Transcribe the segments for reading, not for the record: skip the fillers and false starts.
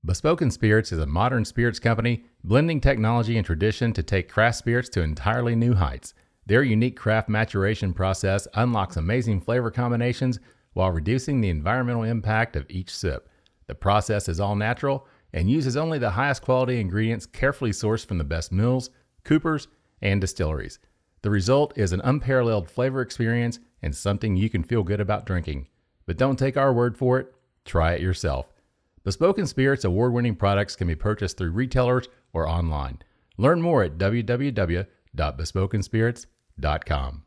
Bespoken Spirits is a modern spirits company blending technology and tradition to take craft spirits to entirely new heights. Their unique craft maturation process unlocks amazing flavor combinations while reducing the environmental impact of each sip. The process is all natural and uses only the highest quality ingredients carefully sourced from the best mills, coopers, and distilleries. The result is an unparalleled flavor experience and something you can feel good about drinking. But don't take our word for it, try it yourself. Bespoken Spirits award-winning products can be purchased through retailers or online. Learn more at www.bespokenspirits.com.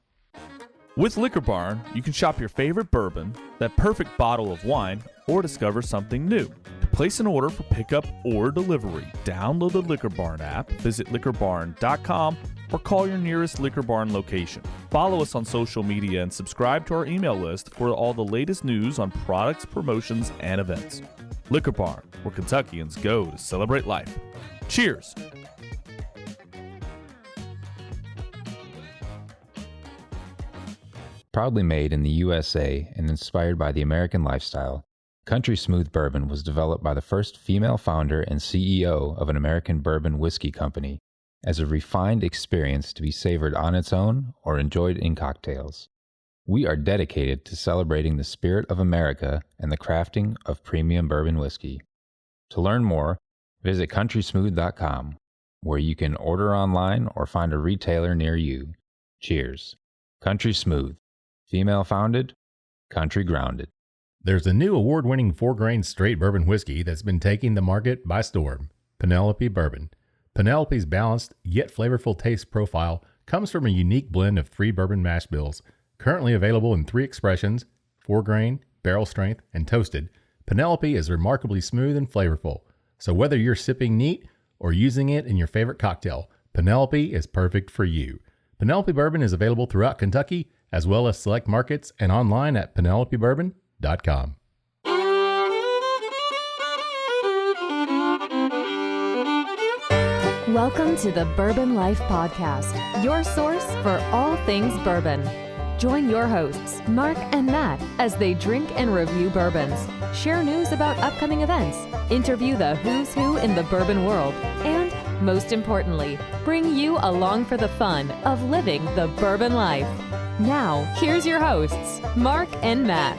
With Liquor Barn, you can shop your favorite bourbon, that perfect bottle of wine, or discover something new. To place an order for pickup or delivery, download the Liquor Barn app, visit liquorbarn.com, or call your nearest Liquor Barn location. Follow us on social media and subscribe to our email list for all the latest news on products, promotions, and events. Liquor Barn, where Kentuckians go to celebrate life. Cheers! Proudly made in the USA and inspired by the American lifestyle, Country Smooth Bourbon was developed by the first female founder and CEO of an American bourbon whiskey company as a refined experience to be savored on its own or enjoyed in cocktails. We are dedicated to celebrating the spirit of America and the crafting of premium bourbon whiskey. To learn more, visit countrysmooth.com, where you can order online or find a retailer near you. Cheers. Country Smooth. Female founded, country grounded. There's a new award-winning 4-grain straight bourbon whiskey that's been taking the market by storm, Penelope Bourbon. Penelope's balanced yet flavorful taste profile comes from a unique blend of 3 bourbon mash bills. Currently available in 3 expressions, 4-grain, barrel strength, and toasted, Penelope is remarkably smooth and flavorful. So whether you're sipping neat or using it in your favorite cocktail, Penelope is perfect for you. Penelope Bourbon is available throughout Kentucky, as well as select markets and online at penelopebourbon.com. Welcome to the Bourbon Life Podcast, your source for all things bourbon. Join your hosts, Mark and Matt, as they drink and review bourbons, share news about upcoming events, interview the who's who in the bourbon world, and, most importantly, bring you along for the fun of living the bourbon life. Now, here's your hosts, Mark and Matt.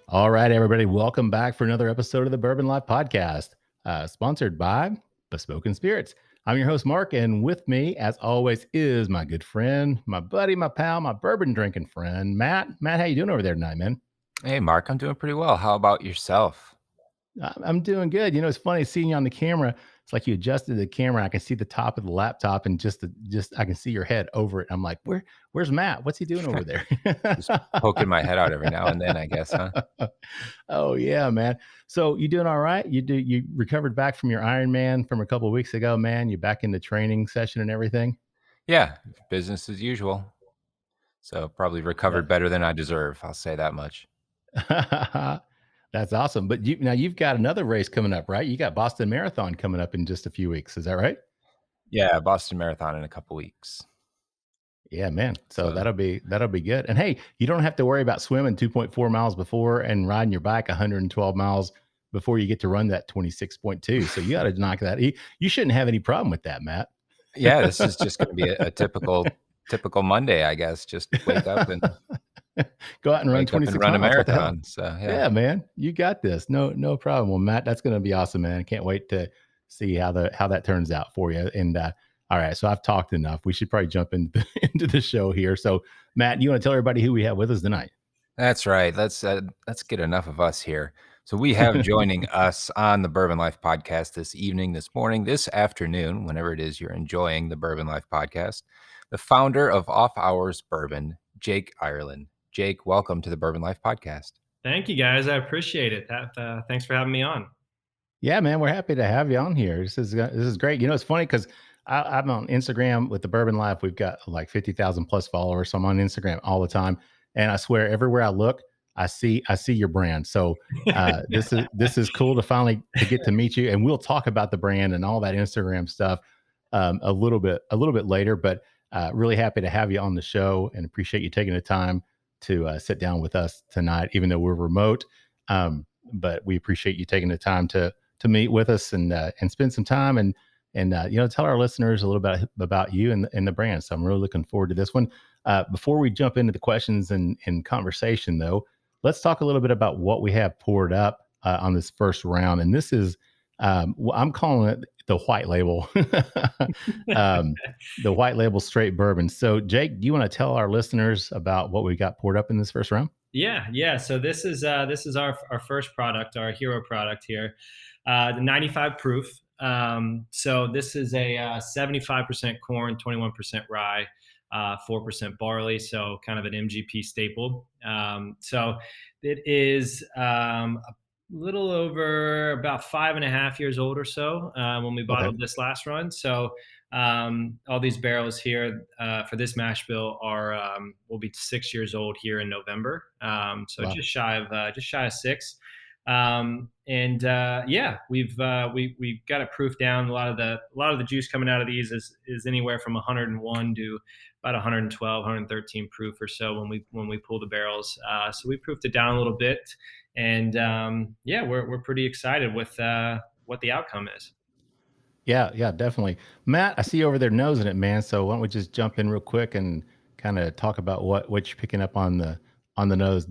All right, everybody, welcome back for another episode of the Bourbon Life Podcast, sponsored by Bespoken Spirits. I'm your host, Mark, and with me, as always, is my good friend, my buddy, my pal, my bourbon drinking friend, Matt. Matt, how you doing over there tonight, man? Hey, Mark, I'm doing pretty well. How about yourself? I'm doing good. You know, it's funny seeing you on the camera. It's like you adjusted the camera. I can see the top of the laptop and just I can see your head over it. I'm like, where's Matt? What's he doing over there? Just poking my head out every now and then, I guess, huh? Oh yeah, man. So you doing all right? You recovered back from your Ironman from a couple of weeks ago, man. You back in the training session and everything? Yeah, business as usual. So probably recovered better than I deserve. I'll say that much. That's awesome. But you've got another race coming up, right? You got Boston Marathon coming up in just a few weeks. Is that right? Yeah, Boston Marathon in a couple weeks. Yeah, man. So that'll be good. And hey, you don't have to worry about swimming 2.4 miles before and riding your bike 112 miles before you get to run that 26.2. So you got to knock that. You shouldn't have any problem with that, Matt. Yeah, this is just going to be a typical Monday, I guess. Just wake up and go out and run 26 run a miles. marathon. So yeah, man, you got this. No problem. Well, Matt, that's going to be awesome, man. I can't wait to see how that turns out for you. And all right, so I've talked enough. We should probably jump into the show here. So, Matt, you want to tell everybody who we have with us tonight? That's right. Let's get enough of us here. So we have joining us on the Bourbon Life Podcast this evening, this morning, this afternoon, whenever it is you're enjoying the Bourbon Life Podcast, the founder of Off Hours Bourbon, Jake Ireland. Jake, welcome to the Bourbon Life Podcast. Thank you, guys. I appreciate it. Thanks for having me on. Yeah, man, we're happy to have you on here. This is great. You know, it's funny because I'm on Instagram with the Bourbon Life. We've got like 50,000 plus followers. So I'm on Instagram all the time. And I swear everywhere I look, I see your brand. So this is cool to get to meet you. And we'll talk about the brand and all that Instagram stuff a little bit later. But really happy to have you on the show and appreciate you taking the time to sit down with us tonight, even though we're remote. But we appreciate you taking the time to meet with us and spend some time and tell our listeners a little bit about you and the brand. So I'm really looking forward to this one. Before we jump into the questions and conversation, though, let's talk a little bit about what we have poured up on this first round. And this is, I'm calling it the white label, the white label straight bourbon. So Jake, do you want to tell our listeners about what we got poured up in this first round? Yeah. So this is our first product, our hero product here, the 95 proof. So this is a 75% corn, 21% rye, 4% barley. So kind of an MGP staple. So it is a little over about 5.5 years old or so when we bottled this last run. So all these barrels here for this mash bill are will be 6 years old here in November. So wow. just shy of 6. We've got it proofed down. A lot of the juice coming out of these is anywhere from 101 to about 112, 113 proof or so when we pull the barrels. So we proofed it down a little bit, and we're pretty excited with what the outcome is. Yeah, definitely. Matt, I see you over there nosing it, man. So why don't we just jump in real quick and kind of talk about what you're picking up on the nose.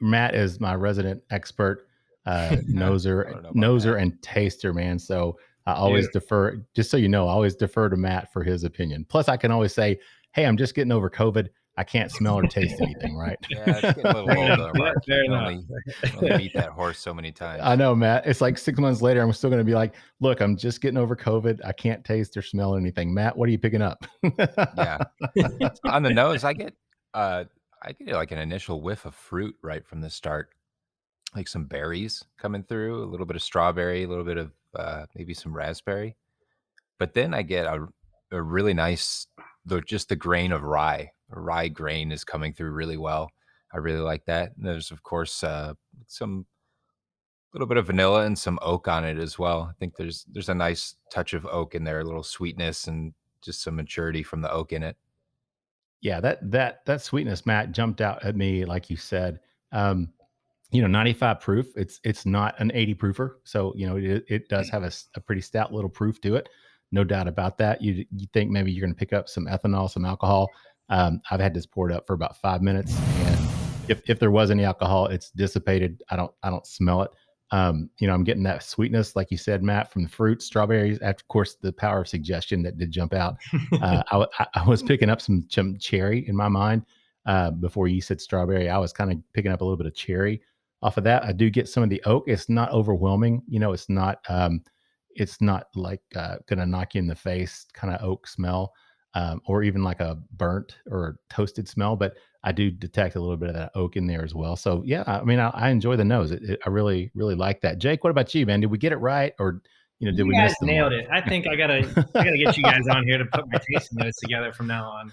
Matt is my resident expert, noser and taster, man. So I always defer, just so you know, I always defer to Matt for his opinion. Plus I can always say, hey, I'm just getting over COVID. I can't smell or taste anything, right? Yeah, it's getting a little old though, Mark. You can only beat that horse so many times. I know, Matt. It's like 6 months later, I'm still going to be like, look, I'm just getting over COVID. I can't taste or smell anything. Matt, what are you picking up? Yeah. On the nose, I get like an initial whiff of fruit right from the start, like some berries coming through, a little bit of strawberry, a little bit of maybe some raspberry. But then I get a really nice, just the grain of rye. Rye grain is coming through really well. I really like that. And there's of course some little bit of vanilla and some oak on it as well. I think there's a nice touch of oak in there, a little sweetness and just some maturity from the oak in it. Yeah, that sweetness, Matt, jumped out at me, like you said. 95 proof. It's not an 80 proofer, so it does have a pretty stout little proof to it. No doubt about that. You think maybe you're going to pick up some ethanol, some alcohol. I've had this poured up for about 5 minutes, and if there was any alcohol, it's dissipated. I don't smell it. I'm getting that sweetness, like you said, Matt, from the fruit, strawberries. Of course, the power of suggestion that did jump out. I was picking up some cherry in my mind before you said strawberry. I was kind of picking up a little bit of cherry off of that. I do get some of the oak. It's not overwhelming. It's not like gonna knock you in the face kind of oak smell, or even like a burnt or toasted smell. But I do detect a little bit of that oak in there as well. So yeah, I mean, I enjoy the nose. I really, really like that. Jake, what about you, man? Did we get it right, or did we miss the nailed it? I think I gotta get you guys on here to put my tasting notes together from now on.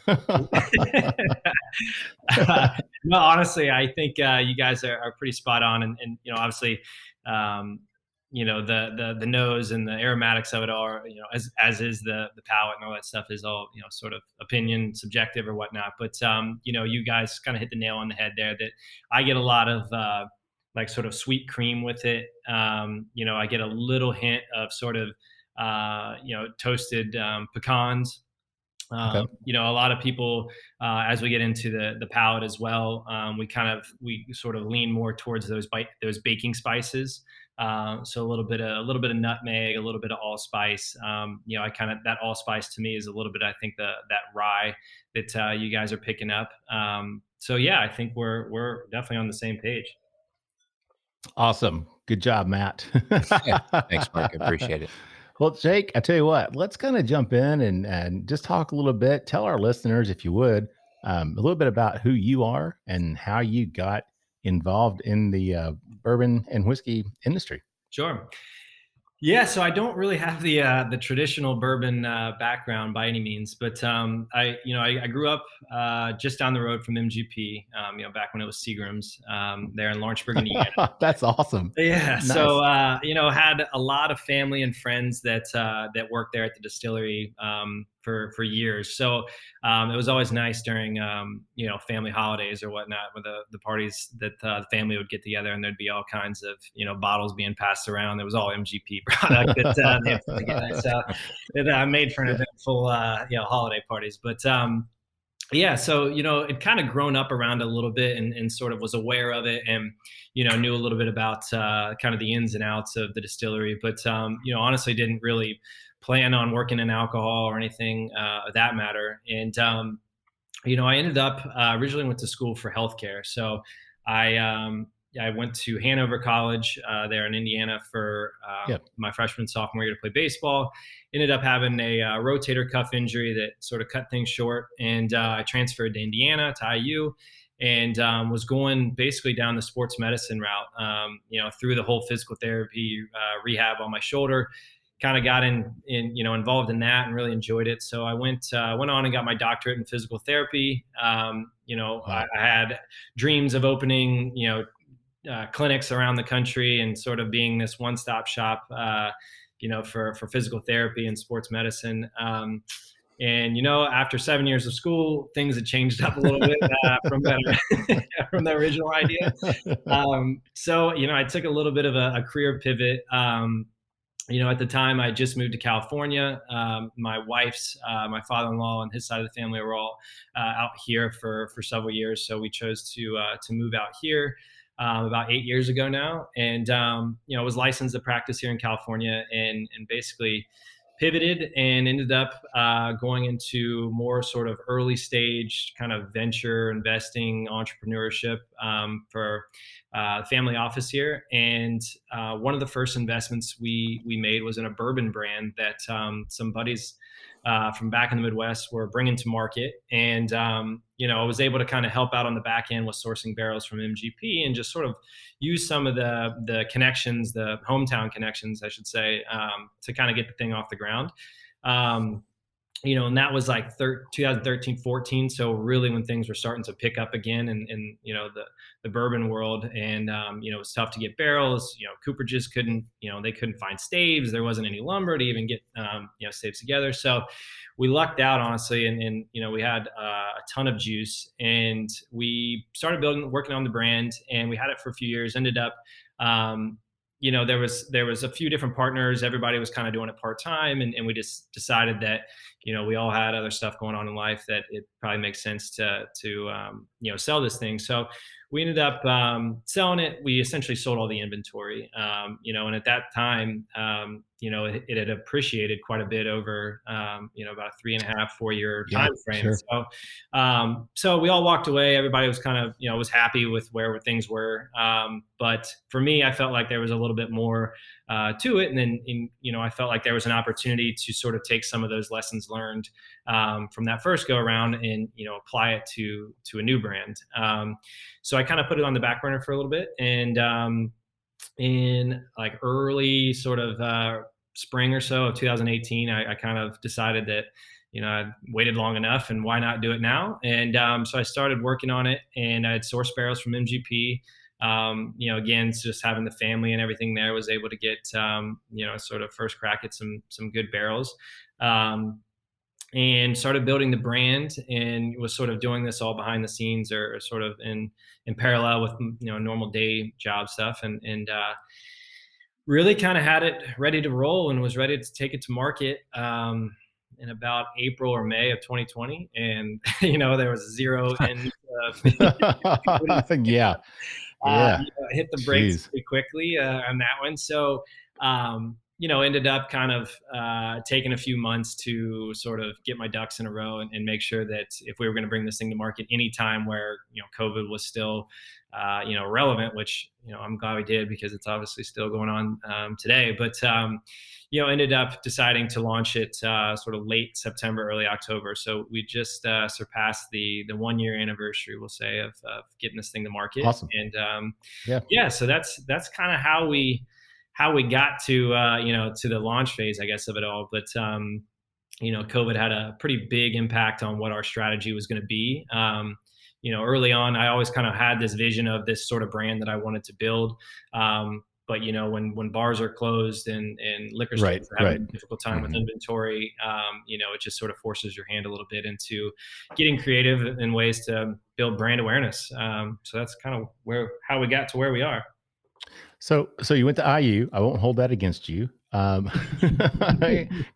No, honestly, I think you guys are pretty spot on, and obviously, the nose and the aromatics of it are, as is the palate and all that stuff is all, sort of opinion, subjective or whatnot. But, you guys kind of hit the nail on the head there that I get a lot of like sort of sweet cream with it. I get a little hint of sort of, toasted pecans. Okay. A lot of people, as we get into the palate as well, we sort of lean more towards those baking spices. So a little bit of nutmeg, a little bit of allspice. That allspice to me is a little bit, I think that rye that you guys are picking up. So yeah, I think we're definitely on the same page. Awesome. Good job, Matt. Yeah, thanks, Mark. I appreciate it. Well, Jake, I tell you what, let's kind of jump in and just talk a little bit. Tell our listeners, if you would, a little bit about who you are and how you got involved in the bourbon and whiskey industry. Sure. Yeah, so I don't really have the traditional bourbon background by any means, but I grew up just down the road from MGP. Back when it was Seagram's there in Lawrenceburg, Indiana. That's awesome. Yeah. Nice. So had a lot of family and friends that worked there at the distillery for years. So it was always nice during family holidays or whatnot, with the parties that the family would get together, and there'd be all kinds of bottles being passed around. It was all MGP product that they put together. So it made for an eventful holiday parties. But yeah, so it kind of grown up around a little bit, and sort of was aware of it, and knew a little bit about kind of the ins and outs of the distillery, but honestly didn't really plan on working in alcohol or anything of that matter. And I ended up originally went to school for healthcare, so I went to Hanover College there in Indiana for my freshman, sophomore year to play baseball. Ended up having a rotator cuff injury that sort of cut things short. And I transferred to Indiana, to IU, and was going basically down the sports medicine route, through the whole physical therapy rehab on my shoulder. Kind of got involved in that and really enjoyed it. So I went on and got my doctorate in physical therapy. Wow. I had dreams of opening, clinics around the country and sort of being this one-stop shop, for physical therapy and sports medicine. And after 7 years of school, things had changed up a little bit from the original idea. So I took a little bit of a career pivot. At the time, I just moved to California. My wife's, my father-in-law and his side of the family were all out here for several years. So we chose to move out here about 8 years ago now. And, I was licensed to practice here in California, and basically pivoted and ended up going into more sort of early stage kind of venture investing, entrepreneurship for family office here. And one of the first investments we made was in a bourbon brand that some buddies from back in the Midwest were bringing to market. And, I was able to kind of help out on the back end with sourcing barrels from MGP and just sort of use some of the connections, the hometown connections, I should say, to kind of get the thing off the ground. And that was like 2013, 14. So really when things were starting to pick up again in the bourbon world, and, it was tough to get barrels, cooperages they couldn't find staves. There wasn't any lumber to even get, staves together. So we lucked out, honestly. And we had a ton of juice, and we started working on the brand, and we had it for a few years. Ended up, there was a few different partners. Everybody was kind of doing it part-time. And we just decided that, we all had other stuff going on in life, that it probably makes sense to sell this thing. So we ended up selling it. We essentially sold all the inventory, and at that time, it had appreciated quite a bit over, about a 3.5-4 year time frame. Sure. So we all walked away. Everybody was kind of, was happy with where things were. But for me, I felt like there was a little bit more to it. And then, I felt like there was an opportunity to sort of take some of those lessons learned from that first go around and, apply it to a new brand. So I kind of put it on the back burner for a little bit. And in like early sort of spring or so of 2018, I kind of decided that, I'd waited long enough, and why not do it now? And so I started working on it, and I had sourced barrels from MGP. Again, just having the family and everything there, was able to get, sort of first crack at some good barrels, and started building the brand, and was sort of doing this all behind the scenes, or sort of in parallel with, normal day job stuff, and really kind of had it ready to roll and was ready to take it to market in about April or May of 2020. And, there was zero end. Yeah. Hit the brakes pretty quickly on that one. So, ended up kind of taking a few months to sort of get my ducks in a row and make sure that if we were going to bring this thing to market anytime where, COVID was still, relevant, which, I'm glad we did, because it's obviously still going on today. But, ended up deciding to launch it sort of late September, early October. So we just surpassed the 1 year anniversary, we'll say, of getting this thing to market. Awesome. And so that's kind of how we got to to the launch phase, I guess, of it all. But COVID had a pretty big impact on what our strategy was going to be. Early on, I always kind of had this vision of this sort of brand that I wanted to build. but when bars are closed and liquor Right, stores are having right. a difficult time with Mhm. inventory, it just sort of forces your hand a little bit into getting creative in ways to build brand awareness. So that's kind of how we got to where we are. So you went to IU. I won't hold that against you.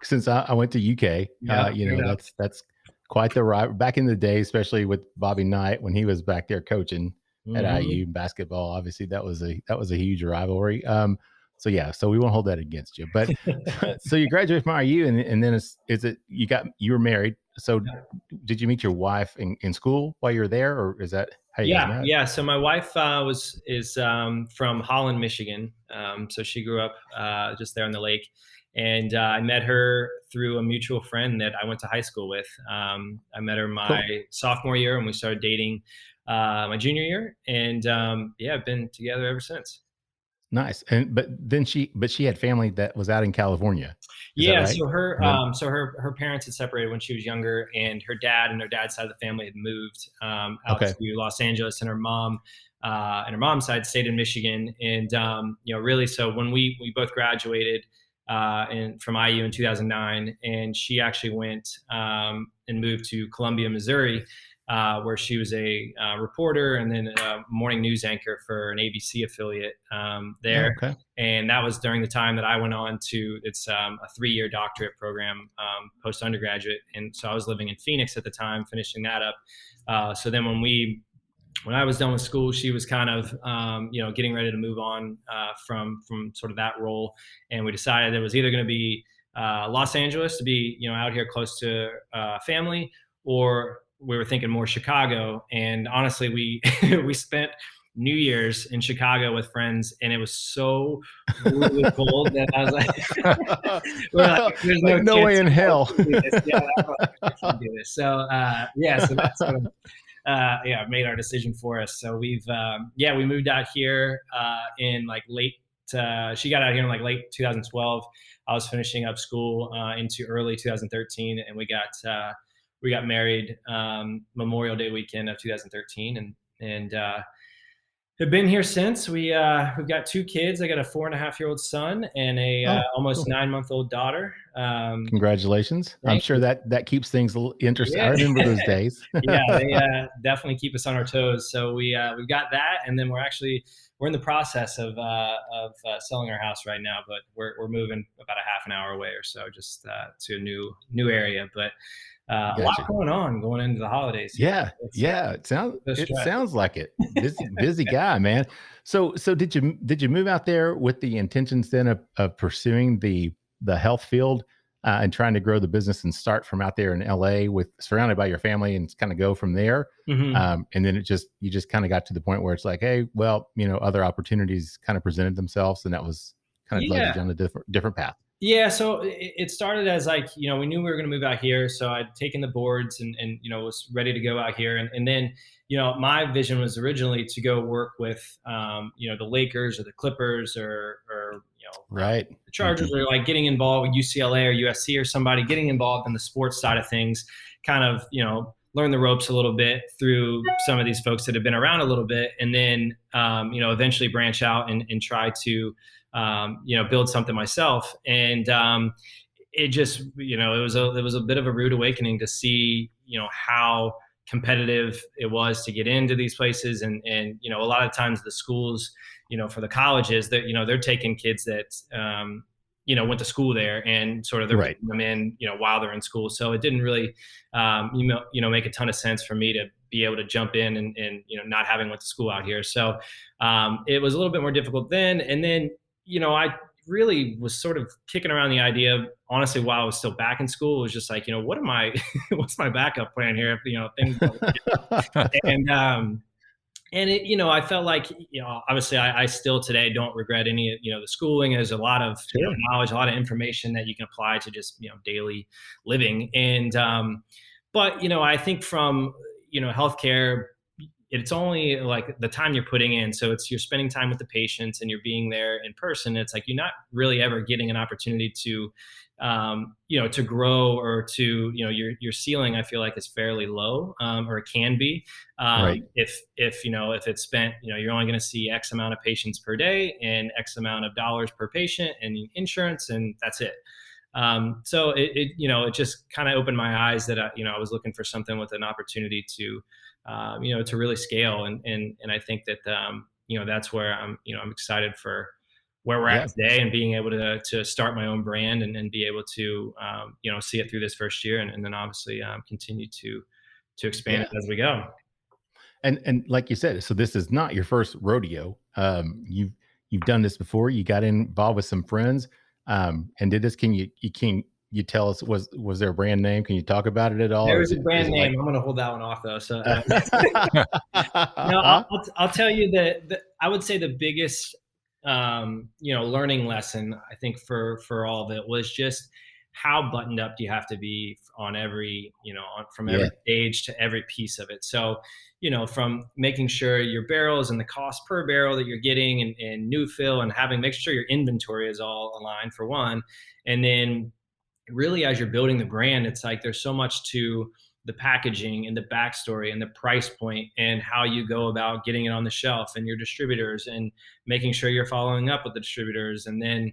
Since I went to UK, Yeah, fair enough. that's quite the ride. Back in the day, especially with Bobby Knight when he was back there coaching at Mhm. IU basketball. Obviously, that was a huge rivalry. So we won't hold that against you. But so you graduated from IU, and then you were married. So did you meet your wife in school while you were there, or is that how you guys Yeah, met? yeah. So my wife is from Holland, Michigan. So she grew up just there on the lake, and I met her through a mutual friend that I went to high school with. I met her my Cool. sophomore year, and we started dating my junior year, and I've been together ever since. Nice. But she had family that was out in California. Is that Yeah, right? so her And then her parents had separated when she was younger, and her dad and her dad's side of the family had moved out okay, to Los Angeles, and her mom's side stayed in Michigan, and really, so when we both graduated from IU in 2009, and she actually went and moved to Columbia, Missouri, where she was a reporter and then a morning news anchor for an ABC affiliate oh, there. okay, And that was during the time that I went on to it's a 3-year doctorate program post undergraduate, and so I was living in Phoenix at the time, finishing that up. So then when I was done with school, she was kind of getting ready to move on from sort of that role, and we decided it was either going to be Los Angeles to be out here close to family, or we were thinking more Chicago. And honestly, we we spent New Year's in Chicago with friends, and it was so brutally cold that I was like, we're like, there's no like no way chance in in hell hell. we can do this. Yeah, I can't do this. So so that's sort of made our decision for us. So we moved out here in like late. She got out here in like late 2012. I was finishing up school into early 2013, and we got married Memorial Day weekend of 2013, and have been here since. We've got 2 kids. I got a 4.5-year-old son and a Oh, almost cool. 9-month-old daughter. Congratulations. I'm Thank sure you. that keeps things a little interesting. I Yeah. remember those days. Yeah, they definitely keep us on our toes. So we've got that, and then we're in the process of selling our house right now, but we're moving about a half an hour away or so, just to a new area. But a lot Gotcha. going into the holidays here. Yeah, It's yeah. It sounds no it stress. sounds like it. Busy guy, man. So did you move out there with the intentions then of pursuing the health field and trying to grow the business and start from out there in LA with surrounded by your family and kind of go from there? Mhm. And then you just kind of got to the point where it's like, hey, well, other opportunities kind of presented themselves, and that was kind of led you Yeah. down a different path. Yeah, so it started as like, we knew we were going to move out here. So I'd taken the boards and was ready to go out here. And then, my vision was originally to go work with, the Lakers or the Clippers or Right. the Chargers, Mhm. or like getting involved with UCLA or USC or somebody, getting involved in the sports side of things, kind of, learn the ropes a little bit through some of these folks that have been around a little bit. And then, eventually branch out and try to, build something myself. And it just, it was a bit of a rude awakening to see, how competitive it was to get into these places. And a lot of times the schools, for the colleges that, they're taking kids that, went to school there, and sort of they're Right. bringing them in, while they're in school. So it didn't really, make a ton of sense for me to be able to jump in and not having went to school out here. So it was a little bit more difficult then. And then, I really was sort of kicking around the idea, honestly, while I was still back in school. It was just like, what am I, what's my backup plan here if, things don't and it, I felt like, obviously I still today don't regret any, the schooling. There's a lot of Sure. knowledge, a lot of information that you can apply to just, daily living. And, but, I think from, healthcare, it's only like the time you're putting in. So you're spending time with the patients and you're being there in person. It's like, you're not really ever getting an opportunity to, to grow or to, your ceiling, I feel like, is fairly low, or it can be. Right. If it's spent, you're only going to see X amount of patients per day and X amount of dollars per patient and insurance, and that's it. So it just kind of opened my eyes that I was looking for something with an opportunity to, to really scale. And I think that, that's where I'm excited for where we're at today, and being able to start my own brand and be able to, see it through this first year, and then obviously, continue to expand it as we go. And like you said, so this is not your first rodeo. You've done this before. You got involved with some friends, and did this. Can you tell us, was there a brand name? Can you talk about it at all? There is a brand name. I'm going to hold that one off though. So no, I'll tell you that I would say the biggest, learning lesson, I think, for all of it was just how buttoned up do you have to be on every, from every stage to every piece of it. So, from making sure your barrels and the cost per barrel that you're getting, and new fill, and make sure your inventory is all aligned, for one. And then really, as you're building the brand, it's like there's so much to the packaging and the backstory and the price point and how you go about getting it on the shelf, and your distributors, and making sure you're following up with the distributors. And then,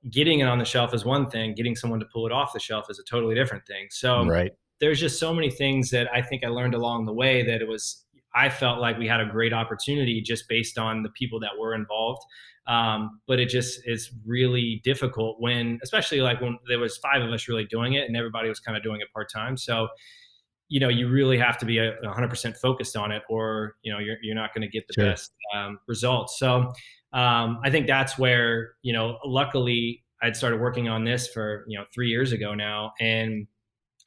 getting it on the shelf is one thing, getting someone to pull it off the shelf is a totally different thing. So there's just so many things that I think I learned along the way, that I felt like we had a great opportunity just based on the people that were involved. But it just is really difficult especially like when there was 5 of us really doing it, and everybody was kind of doing it part-time. So, you really have to be 100% focused on it, or, you're not going to get the best results. So, I think that's where, luckily I'd started working on this for, 3 years ago now, and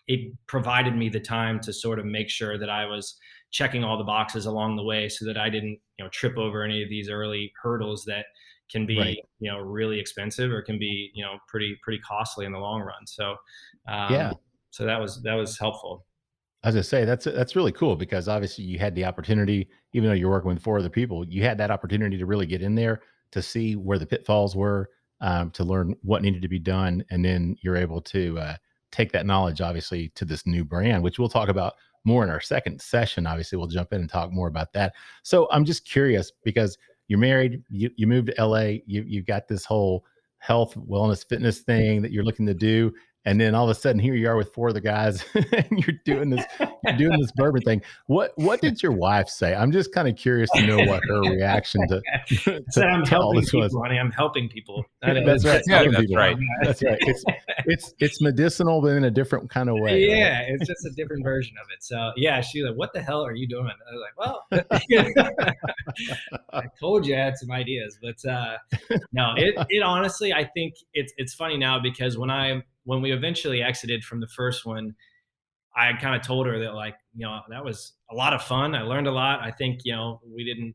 it provided me the time to sort of make sure that I was checking all the boxes along the way, so that I didn't, trip over any of these early hurdles that can be, really expensive, or can be, pretty costly in the long run. So, so that was helpful. I was gonna say, that's really cool, because obviously you had the opportunity, even though you're working with 4 other people, you had that opportunity to really get in there, to see where the pitfalls were, to learn what needed to be done. And then you're able to take that knowledge, obviously, to this new brand, which we'll talk about more in our second session. Obviously, we'll jump in and talk more about that. So I'm just curious, because you're married, you moved to LA, you've got this whole health, wellness, fitness thing that you're looking to do. And then all of a sudden, here you are with 4 other guys, and you're doing this bourbon thing. What did your wife say? I'm just kind of curious to know what her reaction to I'm helping people, honey. I'm helping people. That's right. That's right. That's right. It's medicinal, but in a different kind of way. Yeah, right? It's just a different version of it. So yeah, she's like, "What the hell are you doing?" I was like, "Well, I told you I had some ideas," but no. It honestly, I think it's funny now, because when we eventually exited from the first one, I kind of told her that, like, that was a lot of fun. I learned a lot. I think, it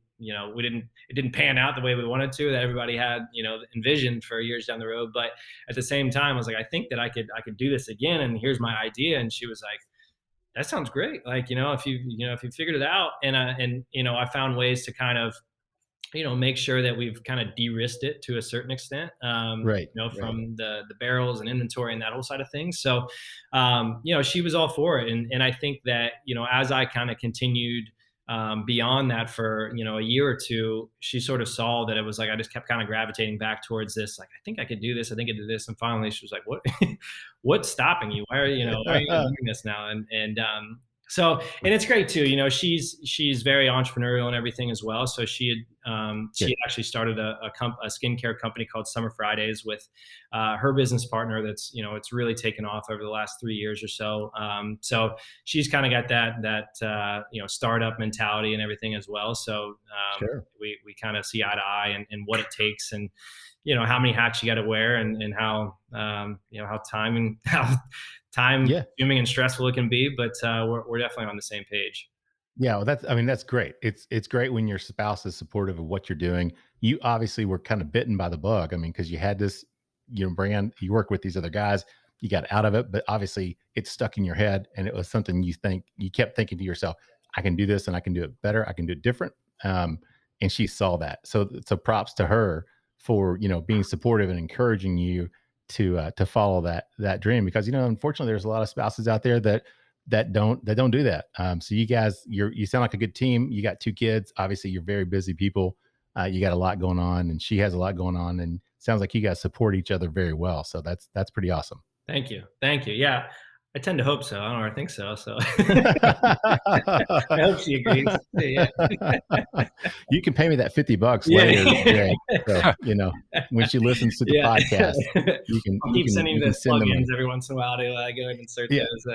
didn't pan out the way we wanted to, that everybody had, envisioned for years down the road. But at the same time, I was like, I think that I could do this again. And here's my idea. And she was like, that sounds great. Like, if you figured it out, and I found ways to kind of, make sure that we've kind of de-risked it to a certain extent, from the barrels and inventory and that whole side of things. So, she was all for it. And I think that, as I kind of continued beyond that for, a year or two, she sort of saw that it was like, I just kept kind of gravitating back towards this. Like, I think I could do this. I think I could do this. And finally she was like, what's stopping you? Why are you doing this now? So, and it's great too. She's very entrepreneurial and everything as well. So she had actually started a skincare company called Summer Fridays with her business partner. That's, it's really taken off over the last 3 years or so. So she's kind of got that startup mentality and everything as well. So we kind of see eye to eye and what it takes, and how many hats you got to wear, and how how time consuming and stressful it can be, but we're definitely on the same page. Yeah, well, that's great. It's great when your spouse is supportive of what you're doing. You obviously were kind of bitten by the bug. I mean, because you had this, brand, you work with these other guys, you got out of it, but obviously it's stuck in your head, and it was something you kept thinking to yourself, I can do this and I can do it better. I can do it different. And she saw that. So props to her for, being supportive and encouraging you to follow that dream, because, unfortunately there's a lot of spouses out there that don't do that. So you guys, you sound like a good team. You got 2 kids. Obviously you're very busy people. You got a lot going on, and she has a lot going on, and sounds like you guys support each other very well. So that's pretty awesome. Thank you. Yeah. I tend to hope so. I don't know. I think so. So I hope she agrees. Yeah. You can pay me that $50 later, Jay. So, when she listens to the podcast, I'll keep sending the plugins every once in a while to go and insert those.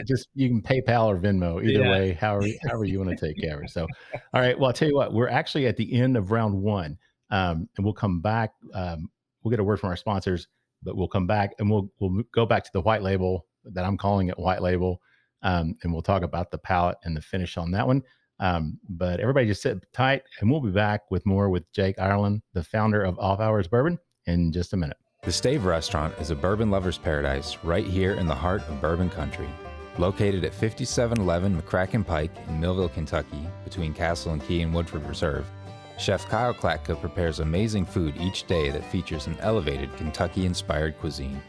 Just you can PayPal or Venmo, either way, however you want to take care of it. So, all right. Well, I'll tell you what, we're actually at the end of round 1, and we'll come back. We'll get a word from our sponsors, but we'll come back and we'll go back to the white label, that I'm calling it white label. And we'll talk about the palate and the finish on that one. But everybody just sit tight, and we'll be back with more with Jake Ireland, the founder of Off Hours Bourbon, in just a minute. The Stave Restaurant is a bourbon lover's paradise right here in the heart of bourbon country. Located at 5711 McCracken Pike in Millville, Kentucky, between Castle and Key and Woodford Reserve, Chef Kyle Klatka prepares amazing food each day that features an elevated Kentucky-inspired cuisine.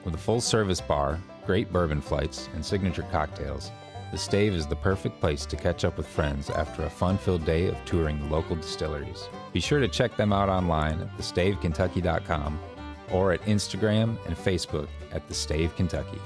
With a full-service bar, great bourbon flights, and signature cocktails, the Stave is the perfect place to catch up with friends after a fun-filled day of touring the local distilleries. Be sure to check them out online at thestavekentucky.com or at Instagram and Facebook at The Stave Kentucky.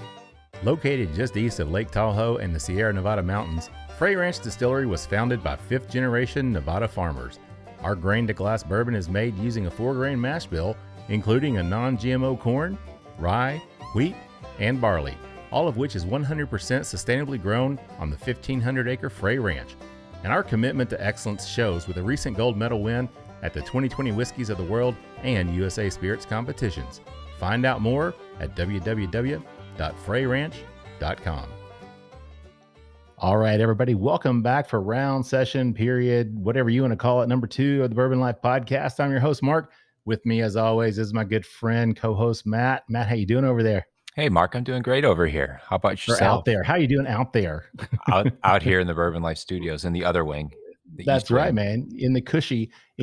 Located just east of Lake Tahoe and the Sierra Nevada mountains, Frey Ranch Distillery was founded by 5th-generation Nevada farmers. Our grain-to-glass bourbon is made using a 4-grain mash bill, including a non-GMO corn, rye, wheat, and barley, all of which is 100% sustainably grown on the 1,500-acre Frey Ranch. And our commitment to excellence shows with a recent gold medal win at the 2020 Whiskeys of the World and USA Spirits competitions. Find out more at www.freyranch.com. All right, everybody, welcome back for round, session, period, whatever you want to call it, number 2 of the Bourbon Life Podcast. I'm your host, Mark. With me, as always, is my good friend, co-host, Matt. Matt, how you doing over there? Hey, Mark, I'm doing great over here. How about yourself? Or out there. How you doing out there? out here in the Bourbon Life Studios in the other wing. That's right, man. In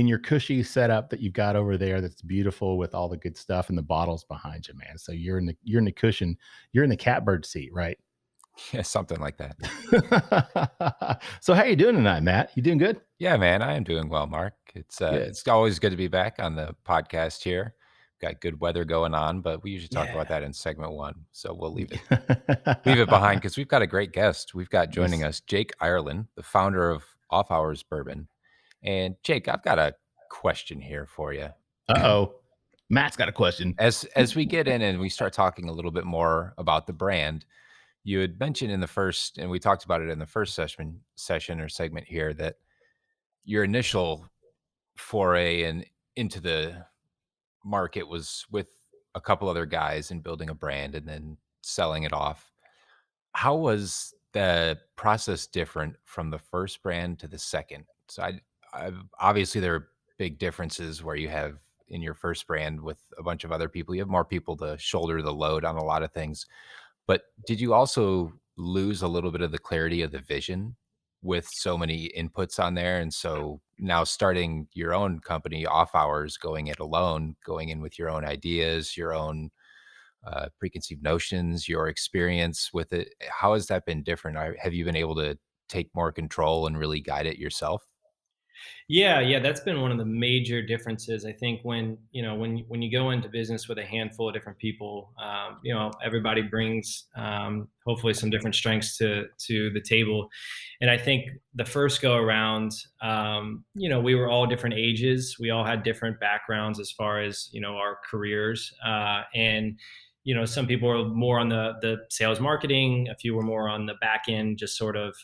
your cushy setup that you've got over there, that's beautiful with all the good stuff and the bottles behind you, man. So you're in the cushion. You're in the catbird seat, right? Yeah, something like that. So how you doing tonight, Matt? You doing good? Yeah, man, I am doing well, Mark. It's always good to be back on the podcast here. Got good weather going on, but we usually talk about that in segment 1. So we'll leave it behind, because we've got a great guest. We've got joining us Jake Ireland, the founder of Off Hours Bourbon. And Jake, I've got a question here for you. Uh-oh. Matt's got a question. As we get in and we start talking a little bit more about the brand, you had mentioned in the first, and we talked about it in the first session or segment here, that your initial foray into the market was with a couple other guys and building a brand and then selling it off. How was the process different from the first brand to the second? So I obviously there are big differences where you have in your first brand with a bunch of other people, you have more people to shoulder the load on a lot of things. But did you also lose a little bit of the clarity of the vision with so many inputs on there? And so now starting your own company, Off Hours, going it alone, going in with your own ideas, your own preconceived notions, your experience with it, how has that been different? Have you been able to take more control and really guide it yourself? Yeah, that's been one of the major differences. I think when you go into business with a handful of different people, everybody brings hopefully some different strengths to the table. And I think the first go around, we were all different ages. We all had different backgrounds as far as, our careers. And some people were more on the sales marketing. A few were more on the back end, just sort of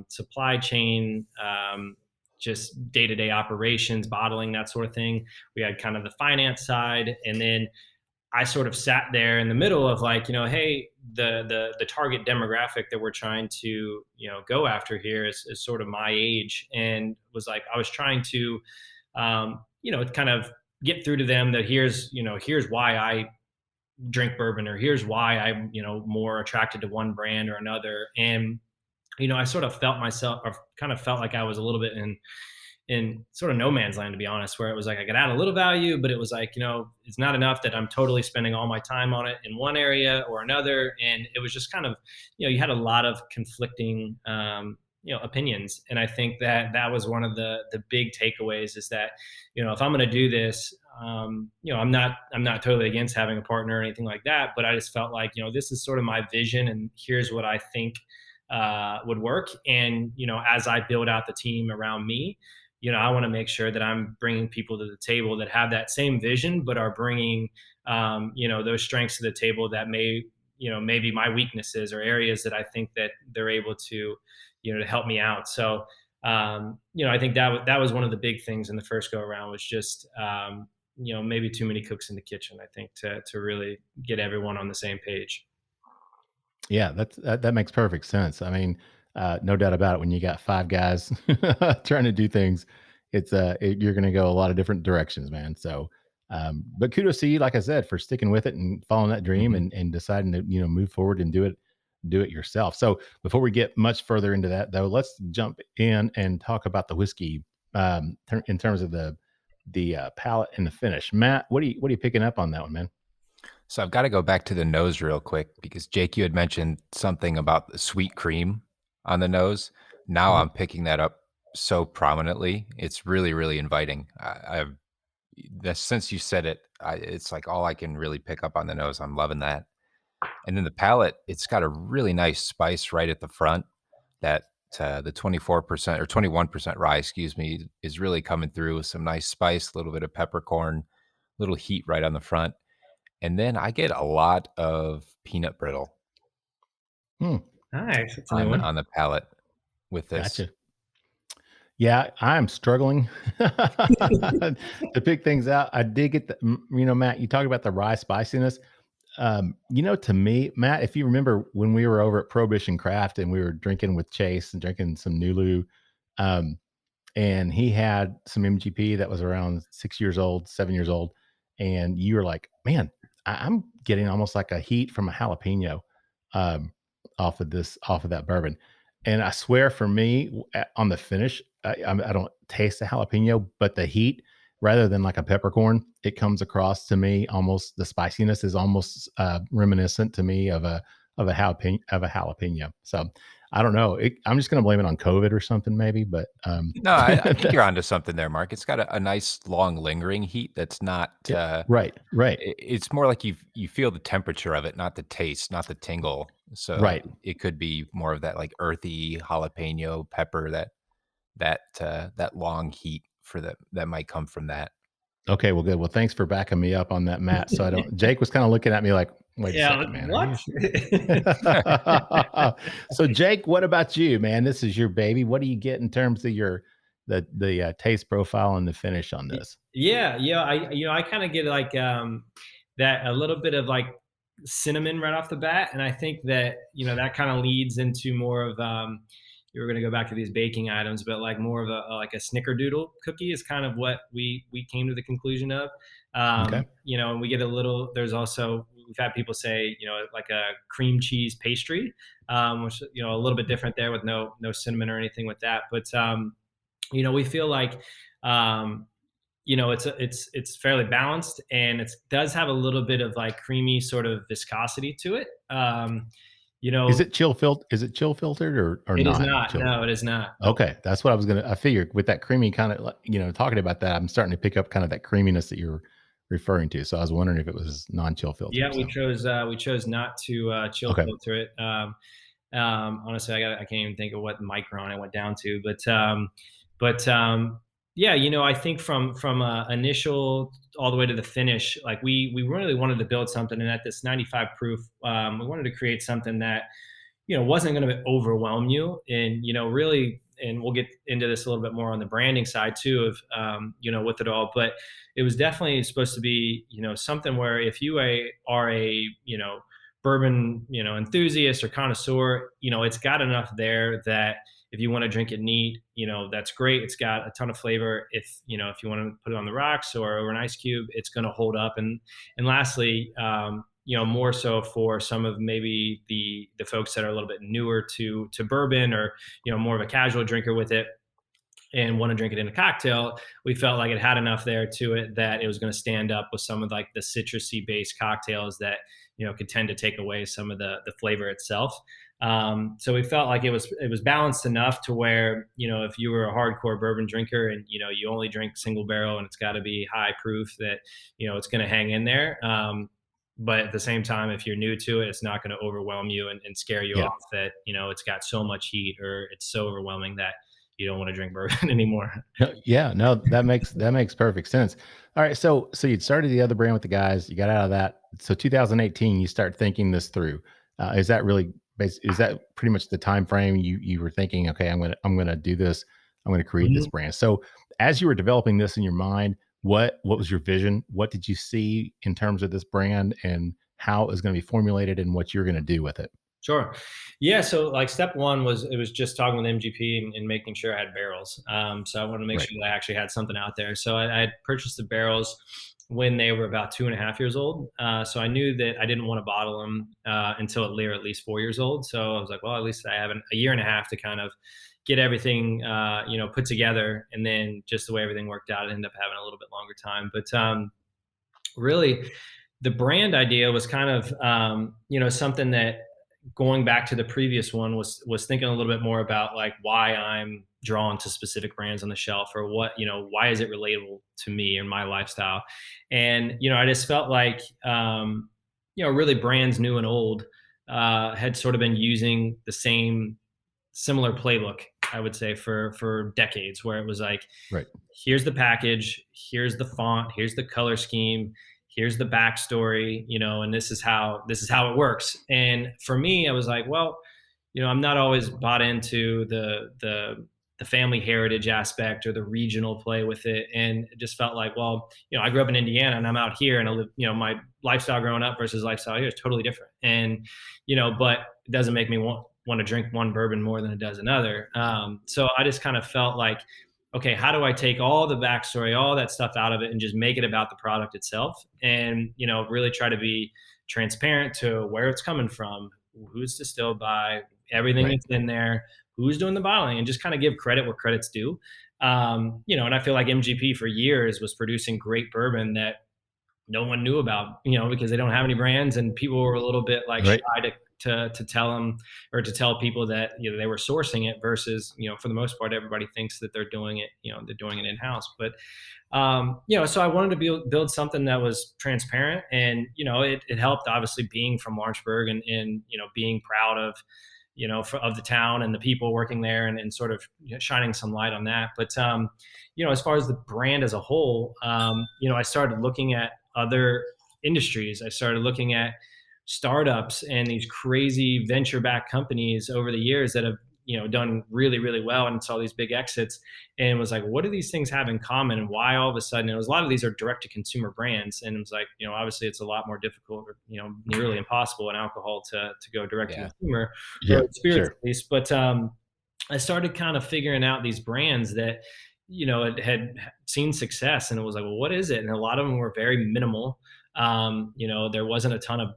supply chain, just day-to-day operations, bottling, that sort of thing. We had kind of the finance side. And then I sort of sat there in the middle of like, hey, the target demographic that we're trying to, go after here is sort of my age. And was like, I was trying to, kind of get through to them that here's why I drink bourbon, or here's why I'm, more attracted to one brand or another. And I sort of felt myself, or kind of felt like I was a little bit in sort of no man's land, to be honest, where it was like I could add a little value, but it was like, it's not enough that I'm totally spending all my time on it in one area or another. And it was just kind of, you had a lot of conflicting, opinions. And I think that was one of the big takeaways, is that, if I'm going to do this, I'm not totally against having a partner or anything like that, but I just felt like, this is sort of my vision, and here's what I think would work. And, as I build out the team around me, I want to make sure that I'm bringing people to the table that have that same vision, but are bringing, those strengths to the table that maybe my weaknesses, or areas that I think that they're able to, to help me out. So, I think that was one of the big things in the first go around, was just, maybe too many cooks in the kitchen, I think, to really get everyone on the same page. Yeah, that makes perfect sense. I mean, no doubt about it. When you got five guys trying to do things, you're going to go a lot of different directions, man. So, but kudos to you, like I said, for sticking with it and following that dream, and deciding to move forward and do it yourself. So before we get much further into that, though, let's jump in and talk about the whiskey in terms of the palate and the finish. Matt, what are you picking up on that one, man? So I've got to go back to the nose real quick, because Jake, you had mentioned something about the sweet cream on the nose. Now I'm picking that up so prominently. It's really, really inviting. Since you said it, it's like all I can really pick up on the nose. I'm loving that. And then the palate, it's got a really nice spice right at the front that the 24% or 21% rye, excuse me, is really coming through with some nice spice, a little bit of peppercorn, little heat right on the front. And then I get a lot of peanut brittle Nice. That's a new one. on the palate with this. Gotcha. Yeah, I'm struggling to pick things out. I did get Matt, you talk about the rye spiciness. To me, Matt, if you remember when we were over at Prohibition Craft and we were drinking with Chase and drinking some Nulu, and he had some MGP that was around 6 years old, 7 years old. And you were like, man, I'm getting almost like a heat from a jalapeno off of that bourbon. And I swear, for me, on the finish, I don't taste the jalapeno, but the heat, rather than like a peppercorn, it comes across to me almost, the spiciness is almost reminiscent to me of a jalapeno. So I don't know. I'm just going to blame it on COVID or something, maybe. But no, I think you're onto something there, Mark. It's got a nice, long, lingering heat that's not right. It's more like you feel the temperature of it, not the taste, not the tingle. So it could be more of that like earthy jalapeno pepper, that long heat that might come from that. Okay, well, good. Well, thanks for backing me up on that, Matt. So I don't. Jake was kind of looking at me like, wait a second, man. What? So Jake, what about you, man? This is your baby. What do you get in terms of the taste profile and the finish on this? Yeah. I kind of get like that, a little bit of like cinnamon right off the bat, and I think that that kind of leads into more of you were going to go back to these baking items, but like more of like a snickerdoodle cookie is kind of what we came to the conclusion of. Okay. And we get a little, we've had people say, like a cream cheese pastry, which, a little bit different there with no cinnamon or anything with that. But, we feel like, it's fairly balanced, and it does have a little bit of like creamy sort of viscosity to it. Is it chill filtered or it not? Is not. No, it is not. Okay. That's what I figured with that creamy kind of, talking about that, I'm starting to pick up kind of that creaminess that you're referring to. So I was wondering if it was non-chill filtered. Yeah, we chose not to chill filter it. Honestly, I can't even think of what micron I went down to, but yeah, I think from initial all the way to the finish, like we really wanted to build something, and at this 95 proof, we wanted to create something that, wasn't going to overwhelm you, and, really, and we'll get into this a little bit more on the branding side too of, with it all, but it was definitely supposed to be, something where if you are a, bourbon, enthusiast or connoisseur, it's got enough there that if you want to drink it neat, that's great. It's got a ton of flavor. If you want to put it on the rocks or over an ice cube, it's going to hold up. And lastly, more so for some of maybe the folks that are a little bit newer to bourbon, or, more of a casual drinker with it and want to drink it in a cocktail. We felt like it had enough there to it that it was going to stand up with some of like the citrusy based cocktails that, could tend to take away some of the flavor itself. So we felt like it was balanced enough to where, if you were a hardcore bourbon drinker and, you only drink single barrel and it's got to be high proof, that, it's going to hang in there. But at the same time, if you're new to it, it's not going to overwhelm you and scare you off that, it's got so much heat or it's so overwhelming that you don't want to drink bourbon anymore. Yeah, no, that makes perfect sense. All right. So you'd started the other brand with the guys, you got out of that. So 2018, you start thinking this through. Is that pretty much the time frame you were thinking, okay, I'm going to do this. I'm going to create this brand. So as you were developing this in your mind, what was your vision? What did you see in terms of this brand and how it was going to be formulated and what you're going to do with it? Sure. Yeah. So like step one was just talking with MGP and making sure I had barrels. So I wanted to make sure that I actually had something out there. So I had purchased the barrels when they were about 2.5 years old. So I knew that I didn't want to bottle them until they were at least 4 years old. So I was like, well, at least I have a year and a half to kind of get everything, put together. And then just the way everything worked out, I ended up having a little bit longer time. But really, the brand idea was kind of, something that, going back to the previous one, was thinking a little bit more about like why I'm drawn to specific brands on the shelf, or what, why is it relatable to me and my lifestyle. And, I just felt like, really brands new and old had sort of been using the same similar playbook, I would say, for decades, where it was like, here's the package, here's the font, here's the color scheme, here's the backstory, and this is how it works. And for me, I was like, well, I'm not always bought into the family heritage aspect or the regional play with it. And it just felt like, well, I grew up in Indiana and I'm out here, and I live, my lifestyle growing up versus lifestyle here is totally different. And, but it doesn't make me want to drink one bourbon more than it does another. So I just kind of felt like, okay, how do I take all the backstory, all that stuff out of it and just make it about the product itself? And, really try to be transparent to where it's coming from, who's distilled by, everything that's in there, who's doing the bottling, and just kind of give credit where credit's due. And I feel like MGP for years was producing great bourbon that no one knew about, because they don't have any brands, and people were a little bit like shy to tell them, or to tell people that, they were sourcing it, versus, for the most part, everybody thinks that they're doing it, they're doing it in-house. But, so I wanted to build something that was transparent, and, it helped obviously being from Lawrenceburg and being proud of, of the town and the people working there, and sort of shining some light on that. But, as far as the brand as a whole, I started looking at other industries. I started looking at startups and these crazy venture-backed companies over the years that have, done really, really well, and saw these big exits, and was like, what do these things have in common, and why all of a sudden, a lot of these are direct-to-consumer brands, and it was like, obviously it's a lot more difficult, or, nearly impossible in alcohol to go direct-to-consumer, spirits at least. But I started kind of figuring out these brands that, it had seen success, and it was like, well, what is it? And a lot of them were very minimal. There wasn't a ton of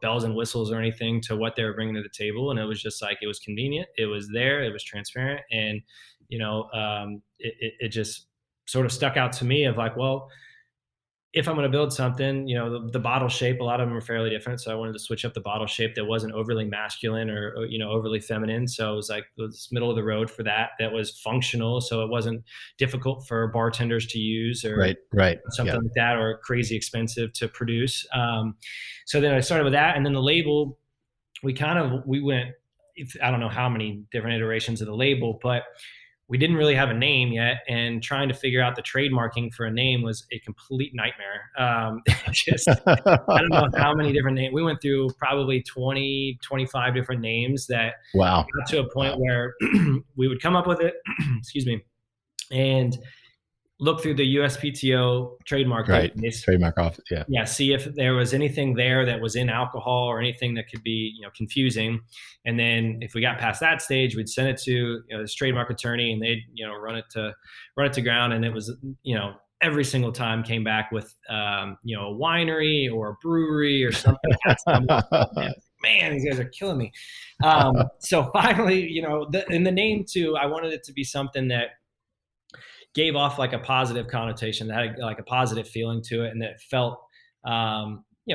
bells and whistles or anything to what they were bringing to the table. And it was just like, it was convenient. It was there. It was transparent. And, it just sort of stuck out to me of like, well, if I'm going to build something, the bottle shape, a lot of them are fairly different. So I wanted to switch up the bottle shape that wasn't overly masculine or overly feminine. So it was like it was middle of the road for that was functional. So it wasn't difficult for bartenders to use or something like that, or crazy expensive to produce. So then I started with that. And then the label, we went, I don't know how many different iterations of the label, but we didn't really have a name yet, and trying to figure out the trademarking for a name was a complete nightmare. I don't know how many different names. We went through probably 20, 25 different names that got to a point where we would come up with it, excuse me, and look through the USPTO trademark database. Trademark office, see if there was anything there that was in alcohol or anything that could be confusing. And then if we got past that stage, we'd send it to this trademark attorney, and they'd run it to ground. And it was every single time came back with, a winery or a brewery or something. Had some, man, these guys are killing me. So finally, in the name too, I wanted it to be something that gave off like a positive connotation, that had like a positive feeling to it, and that felt,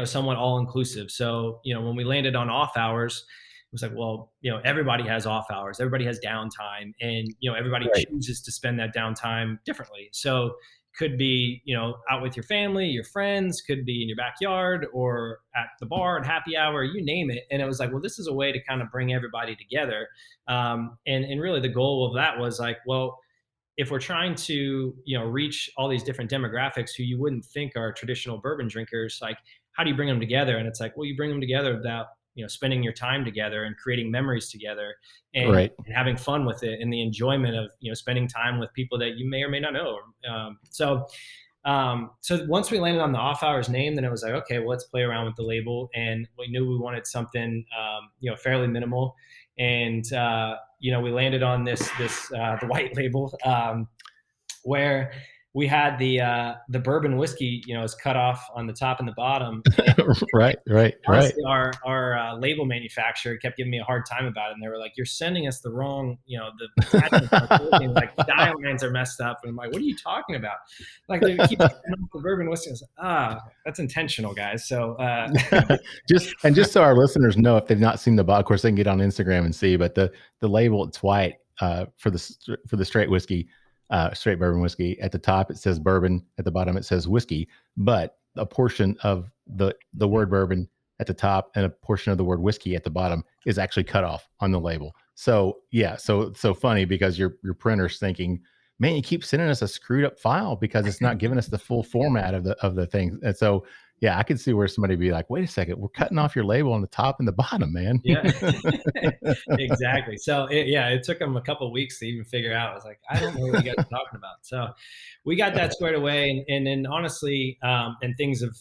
somewhat all inclusive. So, when we landed on Off Hours, it was like, well, everybody has off hours, everybody has downtime, and, everybody chooses to spend that downtime differently. So could be, out with your family, your friends, could be in your backyard or at the bar at happy hour, you name it. And it was like, well, this is a way to kind of bring everybody together. And really the goal of that was like, well, if we're trying to, reach all these different demographics who you wouldn't think are traditional bourbon drinkers, like, how do you bring them together? And it's like, well, you bring them together without, spending your time together and creating memories together, and, and having fun with it, and the enjoyment of, spending time with people that you may or may not know. So once we landed on the Off Hours name, then it was like, okay, well, let's play around with the label. And we knew we wanted something, fairly minimal. And, we landed on the white label, where we had the bourbon whiskey, is cut off on the top and the bottom. Right. Honestly, our label manufacturer kept giving me a hard time about it. And they were like, you're sending us the wrong, the like dial lines are messed up. And I'm like, what are you talking about? Like, they keep the bourbon whiskey. That's intentional, guys. So just so our listeners know, if they've not seen the bottle, of course they can get on Instagram and see, but the label, it's white for the straight whiskey. Straight bourbon whiskey. At the top, it says bourbon. At the bottom, it says whiskey. But a portion of the word bourbon at the top and a portion of the word whiskey at the bottom is actually cut off on the label. So yeah, so funny, because your printer's thinking, man, you keep sending us a screwed up file because it's not giving us the full format of the things. And so yeah, I could see where somebody would be like, wait a second, we're cutting off your label on the top and the bottom, man. Yeah, exactly. So it took them a couple of weeks to even figure out. I was like, I don't know what you guys are talking about. So we got that squared away. And then honestly, and things have,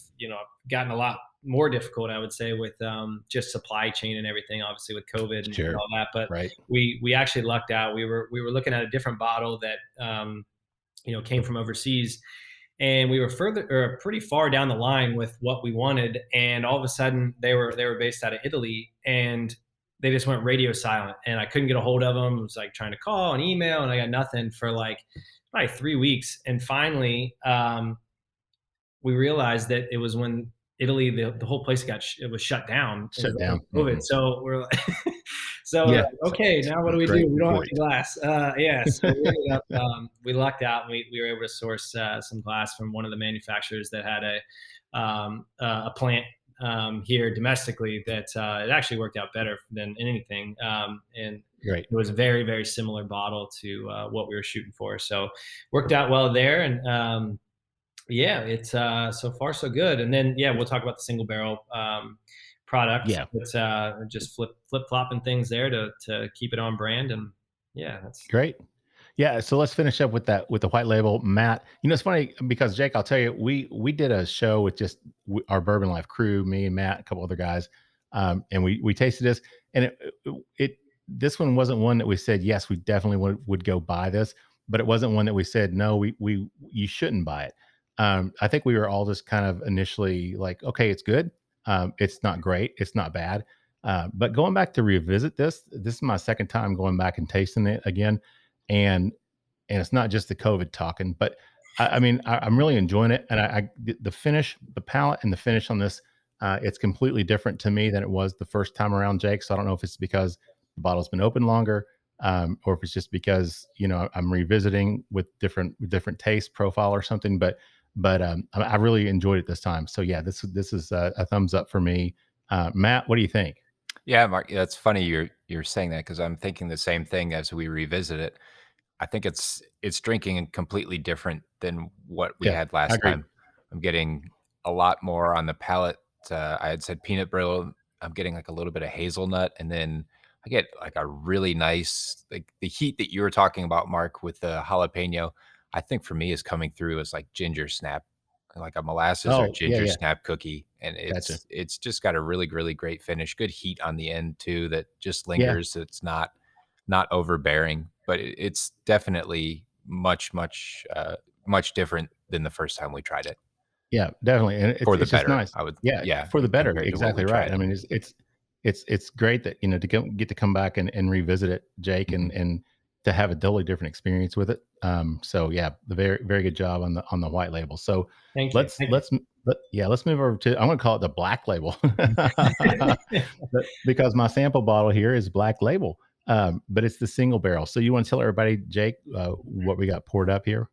gotten a lot more difficult, I would say, with just supply chain and everything, obviously with COVID and all that. But we actually lucked out. We were looking at a different bottle that, came from overseas. And we were pretty far down the line with what we wanted. And all of a sudden they were based out of Italy, and they just went radio silent, and I couldn't get a hold of them. I was like trying to call and email, and I got nothing for like probably 3 weeks. And finally, we realized that it was when Italy, the whole place was shut down. COVID. Mm-hmm. So we're like, okay, now what do we do? We don't have any glass. So we lucked out, and we were able to source some glass from one of the manufacturers that had a plant here domestically that it actually worked out better than anything. And it was a very, very similar bottle to what we were shooting for. So worked out well there. And it's so far so good. And then we'll talk about the single barrel product. It's just flip flopping things there to keep it on brand. And that's great. Yeah, so let's finish up with the white label, Matt. It's funny because, Jake, I'll tell you, we did a show with just our Bourbon Life crew, me and Matt, a couple other guys, and we tasted this, and this one wasn't one that we said yes, we definitely would go buy this, but it wasn't one that we said no, you shouldn't buy it. I think we were all just kind of initially like, okay, it's good. It's not great. It's not bad. But going back to revisit this is my second time going back and tasting it again. And it's not just the COVID talking, but I'm really enjoying it. And the finish, the palate and the finish on this, it's completely different to me than it was the first time around, Jake. So I don't know if it's because the bottle's been open longer, or if it's just because, I'm revisiting with different taste profile or something, but I really enjoyed it this time. So yeah, this is a thumbs up for me. Matt, what do you think? Yeah, Mark, that's funny you're saying that, because I'm thinking the same thing as we revisit it. I think it's drinking completely different than what we had last time. I'm getting a lot more on the palate. I had said peanut brittle. I'm getting like a little bit of hazelnut, and then I get like a really nice, like the heat that you were talking about, Mark, with the jalapeno. I think for me is coming through as like ginger snap, like a molasses or ginger snap cookie. And it's just got a really, really great finish. Good heat on the end too, that just lingers. Yeah. It's not overbearing, but it's definitely much different than the first time we tried it. Yeah, definitely, and For the it's just better, nice. I would, Yeah, for the better, compared to what exactly we right. tried I it. mean, it's great that to get to come back and revisit it, Jake, and to have a totally different experience with it. So yeah, the very good job on the white label. So Thank you. let's move over to, I'm going to call it the black label, because my sample bottle here is black label, but it's the single barrel. So you want to tell everybody, Jake, what we got poured up here?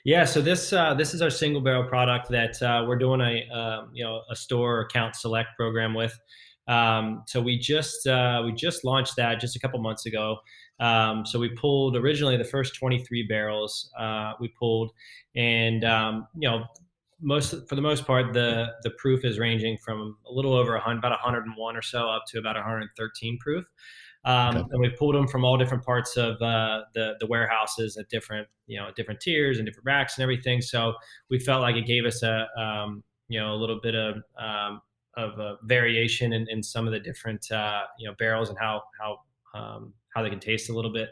Yeah, so this is our single barrel product that we're doing a store account select program with. So we just launched that just a couple months ago. So we pulled originally the first 23 barrels we pulled, and for the most part the proof is ranging from a little over about 101 or so up to about 113 proof. Okay. And we pulled them from all different parts of the warehouses at different tiers and different racks and everything. So we felt like it gave us a little bit of a variation in some of the different barrels and how they can taste a little bit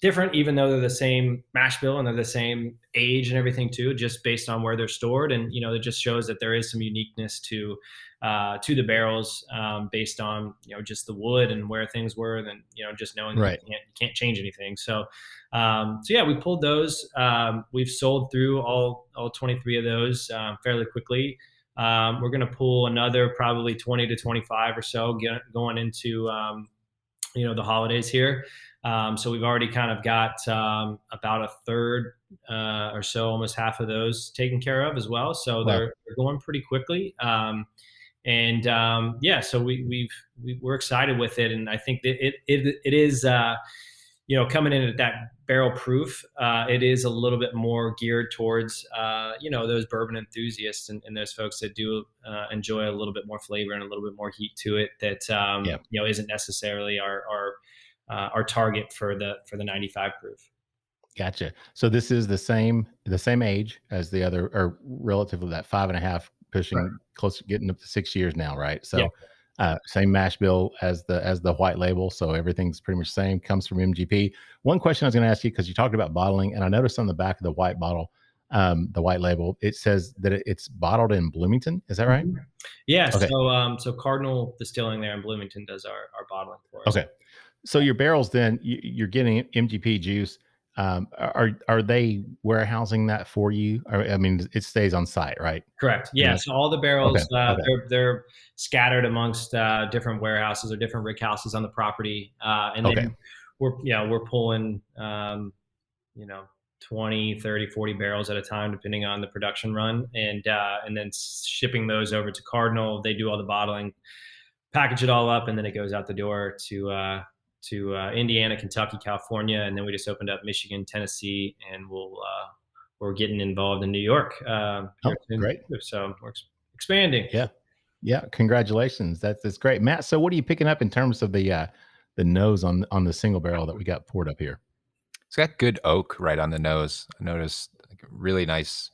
different, even though they're the same mash bill and they're the same age and everything too, just based on where they're stored. And it just shows that there is some uniqueness to the barrels based on just the wood and where things were, than just knowing Right. you can't change anything. So yeah, we pulled those. We've sold through all 23 of those fairly quickly. We're going to pull another probably 20 to 25 or so going into the holidays here. So we've already kind of got about a third or so, almost half of those taken care of as well. So they're going pretty quickly. So we're excited with it, and I think that it is coming in at that barrel proof. It is a little bit more geared towards those bourbon enthusiasts and those folks that do enjoy a little bit more flavor and a little bit more heat to it. That isn't necessarily our target for the 95 proof. Gotcha. So this is the same age as the other, or relatively that 5.5, pushing close to getting up to 6 years now, right? So same mash bill as the white label. So everything's pretty much the same, comes from MGP. One question I was going to ask you, because you talked about bottling, and I noticed on the back of the white bottle, the white label, it says that it's bottled in Bloomington. Is that right? Yeah. Okay. So Cardinal Distilling there in Bloomington does our bottling for us. Okay. So your barrels, then you're getting MGP juice. Are they warehousing that for you? I mean, it stays on site, right? Correct. Yeah. So all the barrels, Okay. they're scattered amongst different warehouses or different rig houses on the property, and then we're pulling 20, 30, 40 barrels at a time, depending on the production run, and then shipping those over to Cardinal. They do all the bottling, package it all up, and then it goes out the door to Indiana, Kentucky, California, and then we just opened up Michigan, Tennessee, and we're getting involved in New York. Great! So we're expanding. Yeah. Congratulations. That's great, Matt. So what are you picking up in terms of the nose on the single barrel that we got poured up here? It's got good oak right on the nose. I noticed like a really nice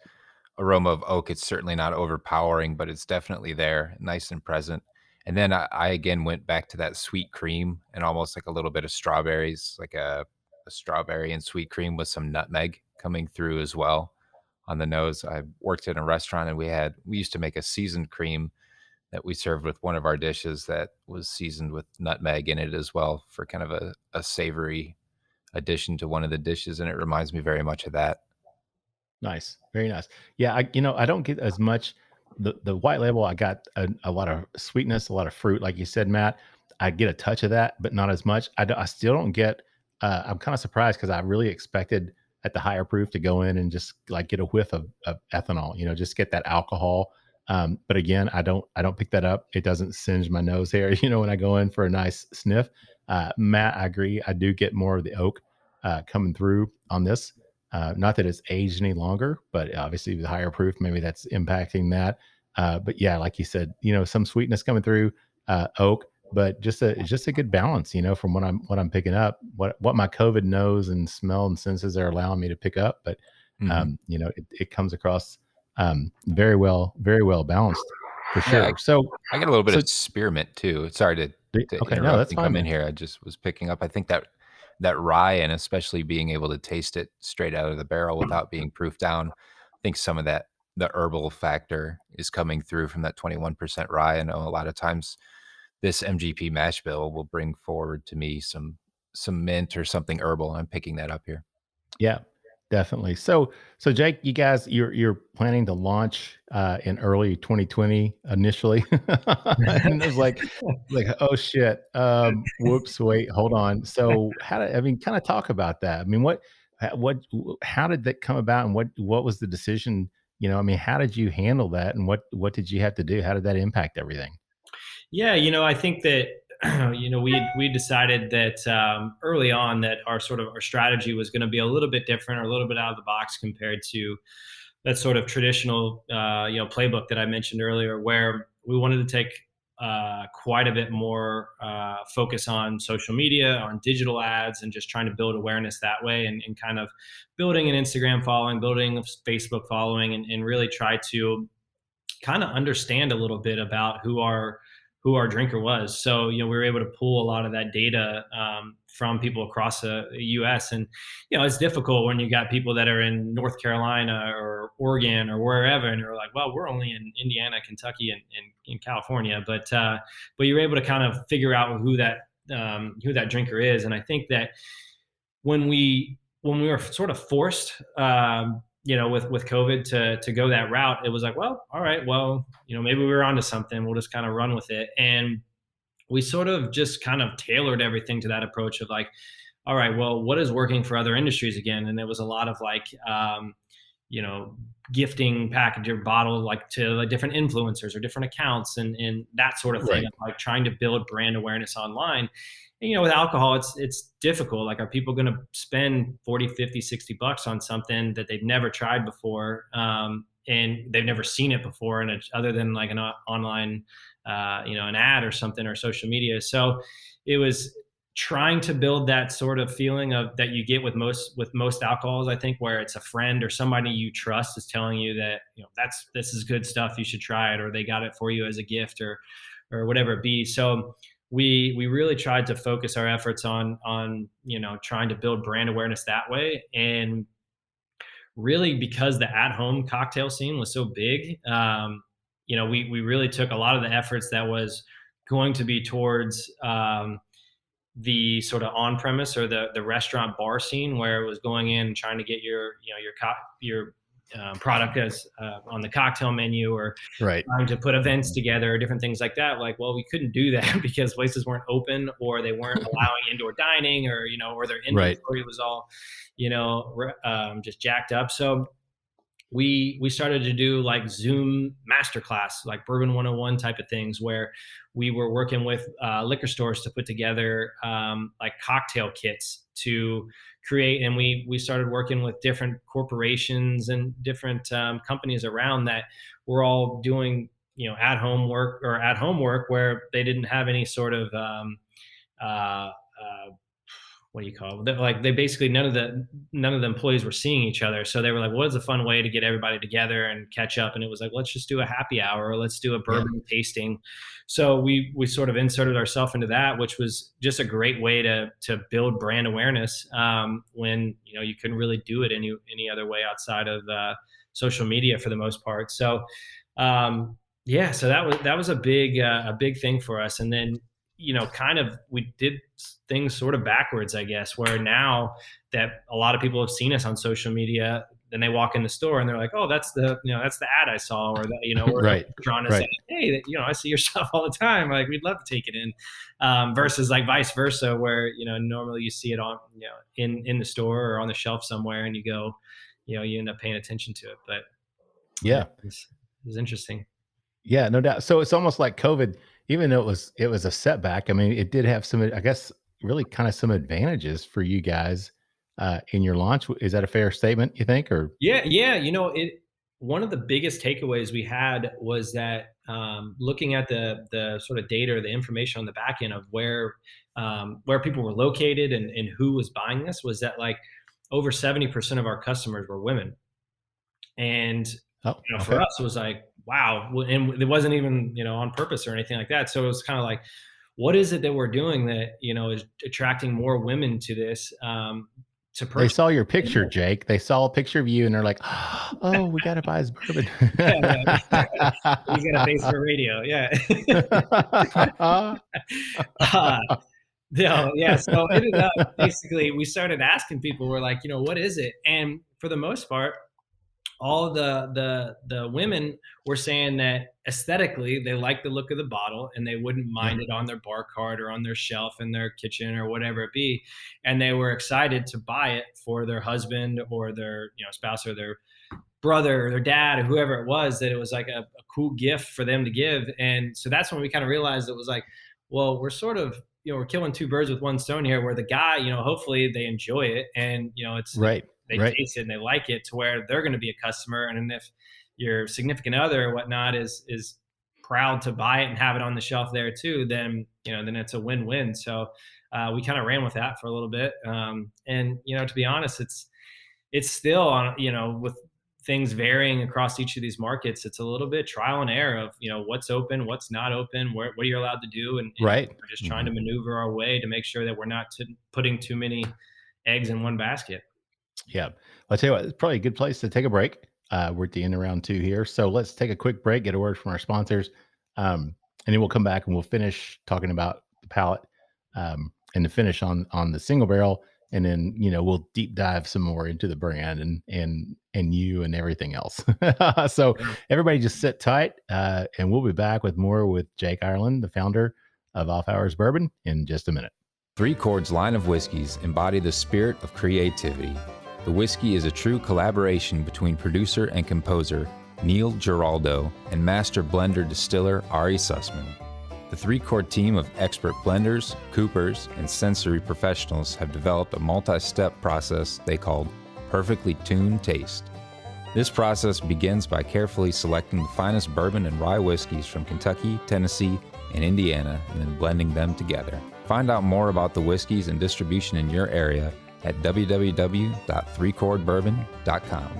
aroma of oak. It's certainly not overpowering, but it's definitely there, nice and present. And then I again went back to that sweet cream and almost like a little bit of strawberries, like a strawberry and sweet cream with some nutmeg coming through as well on the nose. I worked in a restaurant and we used to make a seasoned cream that we served with one of our dishes that was seasoned with nutmeg in it as well, for kind of a savory addition to one of the dishes. And it reminds me very much of that. Nice. Very nice. Yeah. I don't get as much the white label. I got a lot of sweetness, a lot of fruit. Like you said, Matt, I get a touch of that, but not as much. I still don't get, I'm kind of surprised, because I really expected at the higher proof to go in and just like get a whiff of ethanol, just get that alcohol. But again, I don't pick that up. It doesn't singe my nose hair, when I go in for a nice sniff. Matt, I agree. I do get more of the oak coming through on this. Not that it's aged any longer, but obviously with higher proof, maybe that's impacting that. But yeah, like you said, some sweetness coming through, oak, but just a good balance, from what I'm picking up, what my COVID nose and smell and senses are allowing me to pick up. But it comes across very well balanced for sure. Yeah, so I got a little bit of spearmint too. Sorry to okay, interrupt no, that's and fine, come in man. here. I just was picking up. I think that rye, and especially being able to taste it straight out of the barrel without being proofed down, think some of that, the herbal factor is coming through from that 21% rye. I know a lot of times this MGP mash bill will bring forward to me some mint or something herbal. I'm picking that up here. Yeah, definitely. So Jake, you guys, you're planning to launch in early 2020 initially, and it was like oh shit, whoops, wait, hold on. So kind of talk about that. I mean, how did that come about, and what was the decision? I mean, how did you handle that, and what did you have to do? How did that impact everything? Yeah, I think that we decided that early on that our strategy was going to be a little bit different, or a little bit out of the box compared to that sort of traditional playbook that I mentioned earlier, where we wanted to take quite a bit more focus on social media, on digital ads, and just trying to build awareness that way, and kind of building an Instagram following, building a Facebook following, and really try to kind of understand a little bit about who our drinker was. So, we were able to pull a lot of that data from people across the U.S. And, it's difficult when you got people that are in North Carolina or Oregon or wherever, and you're like, well, we're only in Indiana, Kentucky, and in California. But you're able to kind of figure out who that drinker is. And I think that when we were sort of forced, with COVID to go that route, it was like, well, all right, well, maybe we were onto something. We'll just kind of run with it. And we sort of just kind of tailored everything to that approach of like, all right, well, what is working for other industries again? And there was a lot of like, gifting package or bottle, like to like different influencers or different accounts and that sort of thing, Right. of like trying to build brand awareness online. And, with alcohol, it's difficult. Like, are people going to spend 40, 50, 60 bucks on something that they've never tried before? And they've never seen it before, and it's other than like an online, an ad or something, or social media. So it was trying to build that sort of feeling of that you get with most alcohols, I think, where it's a friend or somebody you trust is telling you that, this is good stuff, you should try it, or they got it for you as a gift, or whatever it be. So we really tried to focus our efforts on trying to build brand awareness that way. And really, because the at-home cocktail scene was so big, we really took a lot of the efforts that was going to be towards the sort of on-premise or the restaurant bar scene, where it was going in and trying to get your product as on the cocktail menu, or Right. trying to put events together, or different things like that. Like, well, we couldn't do that because places weren't open, or they weren't allowing indoor dining, or or their inventory was all just jacked up. So we started to do like Zoom masterclass, like Bourbon 101 type of things, where we were working with liquor stores to put together like cocktail kits to create. And we started working with different corporations and different companies around that were all doing, at home work where they didn't have any sort of what do you call it? Like, they basically, none of the employees were seeing each other. So they were like, what is a fun way to get everybody together and catch up? And it was like, let's just do a happy hour, or let's do a bourbon tasting. So we sort of inserted ourselves into that, which was just a great way to build brand awareness when, you couldn't really do it any other way outside of social media for the most part. So so that was a big thing for us. And then, kind of, we did things sort of backwards, I guess, where now that a lot of people have seen us on social media, then they walk in the store and they're like, oh, that's the ad I saw, or that, or Right. trying to Right. say, hey, I see your stuff all the time. Like, we'd love to take it in, versus like vice versa, where, normally you see it on, in the store or on the shelf somewhere, and you go, you end up paying attention to it. But Yeah. it was interesting. Yeah, no doubt. So it's almost like COVID, even though it was a setback. I mean, it did have some, I guess, really kind of some advantages for you guys in your launch. Is that a fair statement, you think? Or Yeah. One of the biggest takeaways we had was that looking at the sort of data or the information on the back end of where people were located and who was buying this, was that like over 70% of our customers were women. And for us, it was like, wow. And it wasn't even, on purpose or anything like that. So it was kind of like, what is it that we're doing that, is attracting more women to this? to They purchase. saw your picture, Jake. They saw a picture of you and they're like, oh, we got to buy his bourbon. Yeah. He's got a face for radio. Yeah. No, yeah. So it ended up basically we started asking people, we're like, what is it? And for the most part, all the women were saying that aesthetically they like the look of the bottle and they wouldn't mind it on their bar cart or on their shelf in their kitchen or whatever it be, and they were excited to buy it for their husband or their spouse or their brother or their dad or whoever it was, that it was like a cool gift for them to give. And so that's when we kind of realized it was like, well, we're sort of we're killing two birds with one stone here, where the guy, hopefully they enjoy it and it's right. they taste it and they like it to where they're going to be a customer. And if your significant other or whatnot is proud to buy it and have it on the shelf there too, then then it's a win-win. So we kind of ran with that for a little bit. And to be honest, it's still on, with things varying across each of these markets, it's a little bit trial and error of what's open, what's not open, what you're allowed to do, and right. We're just trying to maneuver our way to make sure that we're not putting too many eggs in one basket. Yeah. I'll tell you what, it's probably a good place to take a break. We're at the end of round 2 here. So let's take a quick break, get a word from our sponsors. And then we'll come back and we'll finish talking about the palate and the finish on the single barrel. And then, we'll deep dive some more into the brand and you and everything else. So everybody just sit tight. And we'll be back with more with Jake Ireland, the founder of Off Hours Bourbon, in just a minute. Three Chord's line of whiskeys embody the spirit of creativity. The whiskey is a true collaboration between producer and composer Neil Giraldo and master blender distiller Ari Sussman. The Three Chord team of expert blenders, coopers, and sensory professionals have developed a multi-step process they call Perfectly Tuned Taste. This process begins by carefully selecting the finest bourbon and rye whiskeys from Kentucky, Tennessee, and Indiana, and then blending them together. Find out more about the whiskeys and distribution in your area at www.threechordbourbon.com.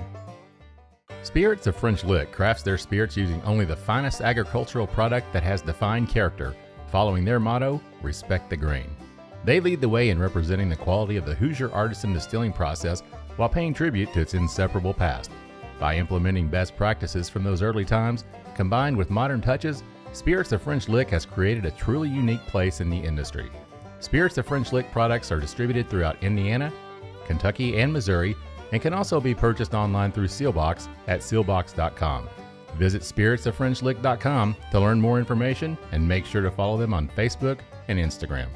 Spirits of French Lick crafts their spirits using only the finest agricultural product that has defined character, following their motto, respect the grain. They lead the way in representing the quality of the Hoosier artisan distilling process while paying tribute to its inseparable past. By implementing best practices from those early times, combined with modern touches, Spirits of French Lick has created a truly unique place in the industry. Spirits of French Lick products are distributed throughout Indiana, Kentucky, and Missouri, and can also be purchased online through Sealbox at sealbox.com. Visit spiritsofFrenchlick.com to learn more information and make sure to follow them on Facebook and Instagram.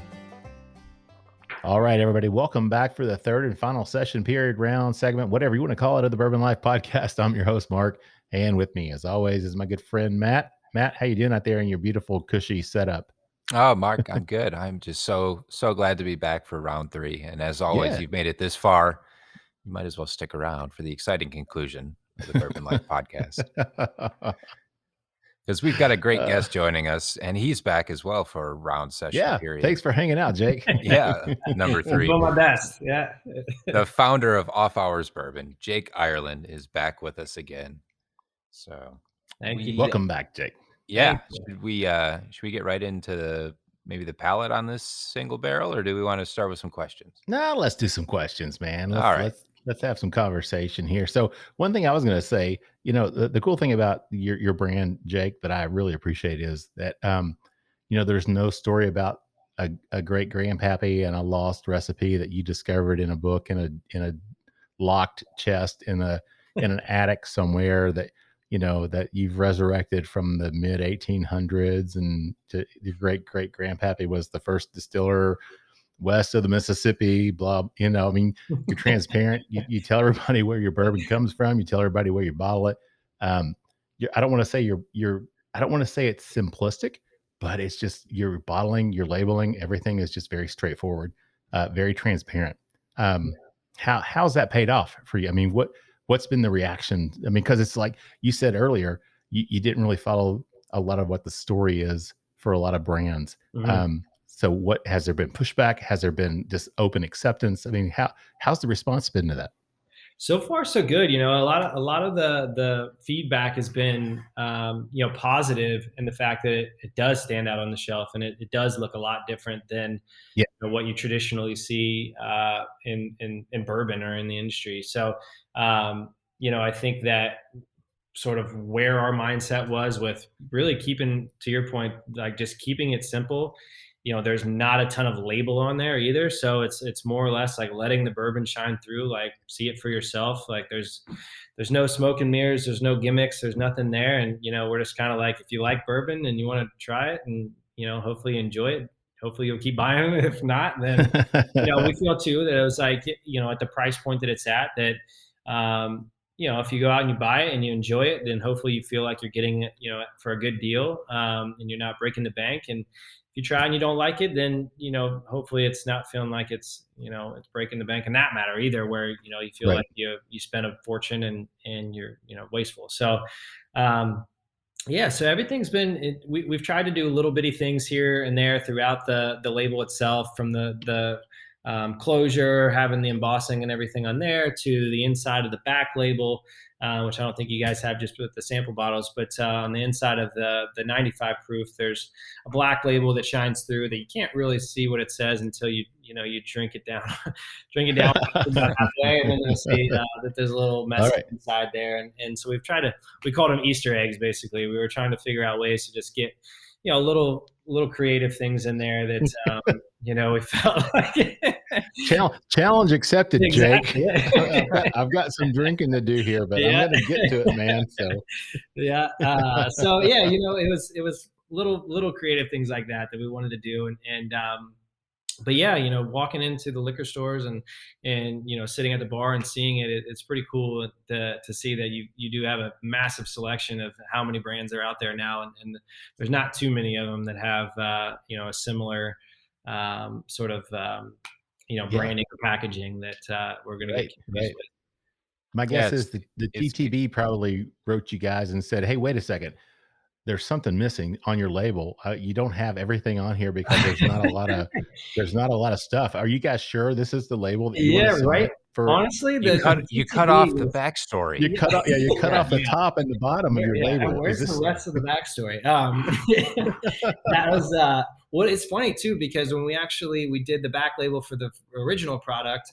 All right, everybody, welcome back for the third and final session, period, round, segment, whatever you want to call it, of the Bourbon Life Podcast. I'm your host, Mark, and with me, as always, is my good friend, Matt. Matt, how you doing out there in your beautiful, cushy setup? Oh, Mark, I'm good. I'm just so glad to be back for round 3. And as always, You've made it this far. You might as well stick around for the exciting conclusion of the Bourbon Life Podcast. Because we've got a great guest joining us, and he's back as well for a round session period. Thanks for hanging out, Jake. Number 3. I'm doing my best. Yeah. The founder of Off Hours Bourbon, Jake Ireland, is back with us again. So thank you. Welcome back, Jake. Yeah. Should we get right into maybe the palate on this single barrel, or do we want to start with some questions? No, let's do some questions, man. All right. Let's have some conversation here. So one thing I was going to say, the cool thing about your brand, Jake, that I really appreciate is that, there's no story about a great grandpappy and a lost recipe that you discovered in a book in a locked chest in an attic somewhere that you've resurrected from the mid 1800s, and your great grandpappy was the first distiller west of the Mississippi, blah, you're transparent. You tell everybody where your bourbon comes from. You tell everybody where you bottle it. I don't want to say I don't want to say it's simplistic, but it's just your bottling, your labeling, everything is just very straightforward, very transparent. How's that paid off for you? I mean, what's been the reaction? I mean, because it's like you said earlier, you didn't really follow a lot of what the story is for a lot of brands. Mm-hmm. So what, has there been pushback? Has there been just open acceptance? I mean, how's the response been to that? So far, so good. A lot of the feedback has been, positive, in the fact that it does stand out on the shelf, and it does look a lot different than Yeah. what you traditionally see in bourbon or in the industry. So, I think that sort of where our mindset was with really keeping, to your point, like just keeping it simple. There's not a ton of label on there either, so it's more or less like letting the bourbon shine through, like see it for yourself. Like there's no smoke and mirrors, there's no gimmicks, there's nothing there. And we're just kind of like, if you like bourbon and you want to try it, and hopefully you enjoy it, hopefully you'll keep buying it. If not, then we feel too that it was like, at the price point that it's at, that if you go out and you buy it and you enjoy it, then hopefully you feel like you're getting it, for a good deal, and you're not breaking the bank. And if you try and you don't like it, then, hopefully it's not feeling like it's, it's breaking the bank in that matter either, where, you feel Right. like you spent a fortune and you're, wasteful. So, so everything's been, we've tried to do little bitty things here and there throughout the label itself, from the closure, having the embossing and everything on there, to the inside of the back label, which I don't think you guys have just with the sample bottles, but on the inside of the 95 proof, there's a black label that shines through, that you can't really see what it says until you drink it down, about halfway, and then you'll see that there's a little message inside there. And so we called them Easter eggs. Basically, we were trying to figure out ways to just get, little creative things in there that, we felt like Challenge accepted, Exactly. Jake. I've got some drinking to do here, but I'm going to get to it, man. So yeah. It was little creative things like that we wanted to do. But yeah, walking into the liquor stores and sitting at the bar and seeing it's pretty cool to see that you do have a massive selection of how many brands are out there now. And there's not too many of them that have, a similar sort of, branding or packaging that we're going to get confused with. My guess is the TTB probably wrote you guys and said, "Hey, wait a second. There's something missing on your label. You don't have everything on here because there's not a lot of stuff. Are you guys sure this is the label that you want to submit for?" Honestly, you cut off the backstory. You cut off the top and the bottom of your label. Where's the rest of the backstory? That was it's funny too, because when we did the back label for the original product,